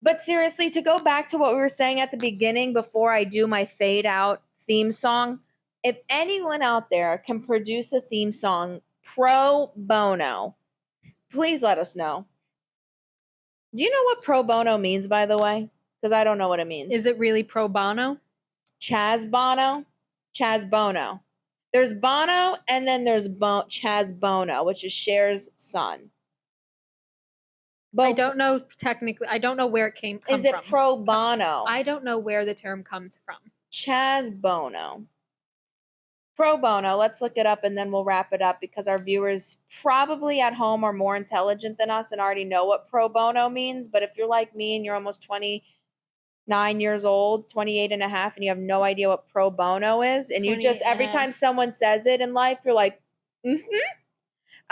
But seriously, to go back to what we were saying at the beginning before I do my fade out theme song, if anyone out there can produce a theme song pro bono, please let us know. Do you know what pro bono means, by the way? Because I don't know what it means. Is it really pro bono? Chaz Bono? Chaz Bono. There's Bono, and then there's Chaz Bono, which is Cher's son. But I don't know technically. I don't know where it came from. Is it pro bono? I don't know where the term comes from. Chaz Bono. Pro bono. Let's look it up and then we'll wrap it up because our viewers probably at home are more intelligent than us and already know what pro bono means. But if you're like me and you're almost 29 years old, 28 and a half, and you have no idea what pro bono is, and you just, every time someone says it in life, you're like,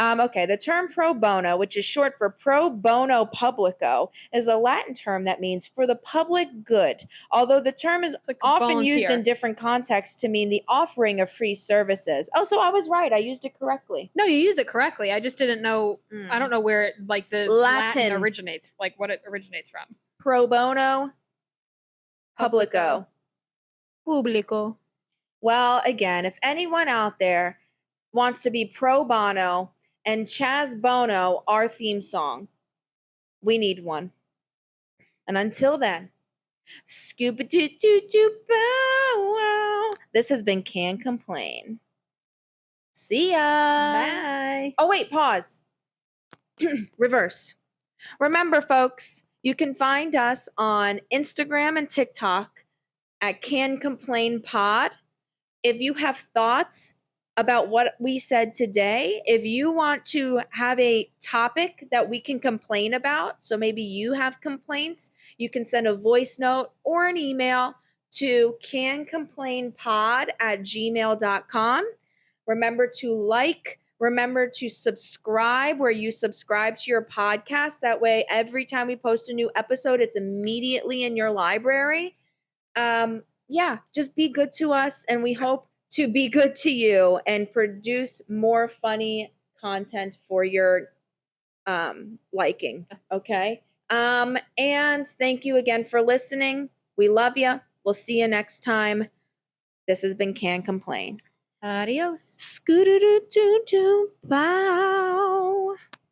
okay, the term pro bono, which is short for pro bono publico, is a Latin term that means for the public good. Although the term is often used in different contexts to mean the offering of free services. Oh, so I was right. I used it correctly. No, you use it correctly. I just didn't know. I don't know where it, like the Latin originates, like what it originates from. Pro bono publico. Publico. Well, again, if anyone out there wants to be pro bono and Chaz Bono, our theme song, we need one. And until then, scoop-a-doo-doo-doo-bow-wow. This has been Can't Complain. See ya. Bye. Oh, wait, pause. Reverse. Remember, folks, you can find us on Instagram and TikTok at Can Complain Pod. If you have thoughts about what we said today, if you want to have a topic that we can complain about, so maybe you have complaints, you can send a voice note or an email to cancomplainpod@gmail.com. Remember to like, remember to subscribe where you subscribe to your podcast. That way, every time we post a new episode, it's immediately in your library. Yeah, just be good to us, and we hope to be good to you and produce more funny content for your liking, okay? And thank you again for listening. We love you. We'll see you next time. This has been Can Complain. Adios. Scoo-doo-doo-doo-doo. Bye.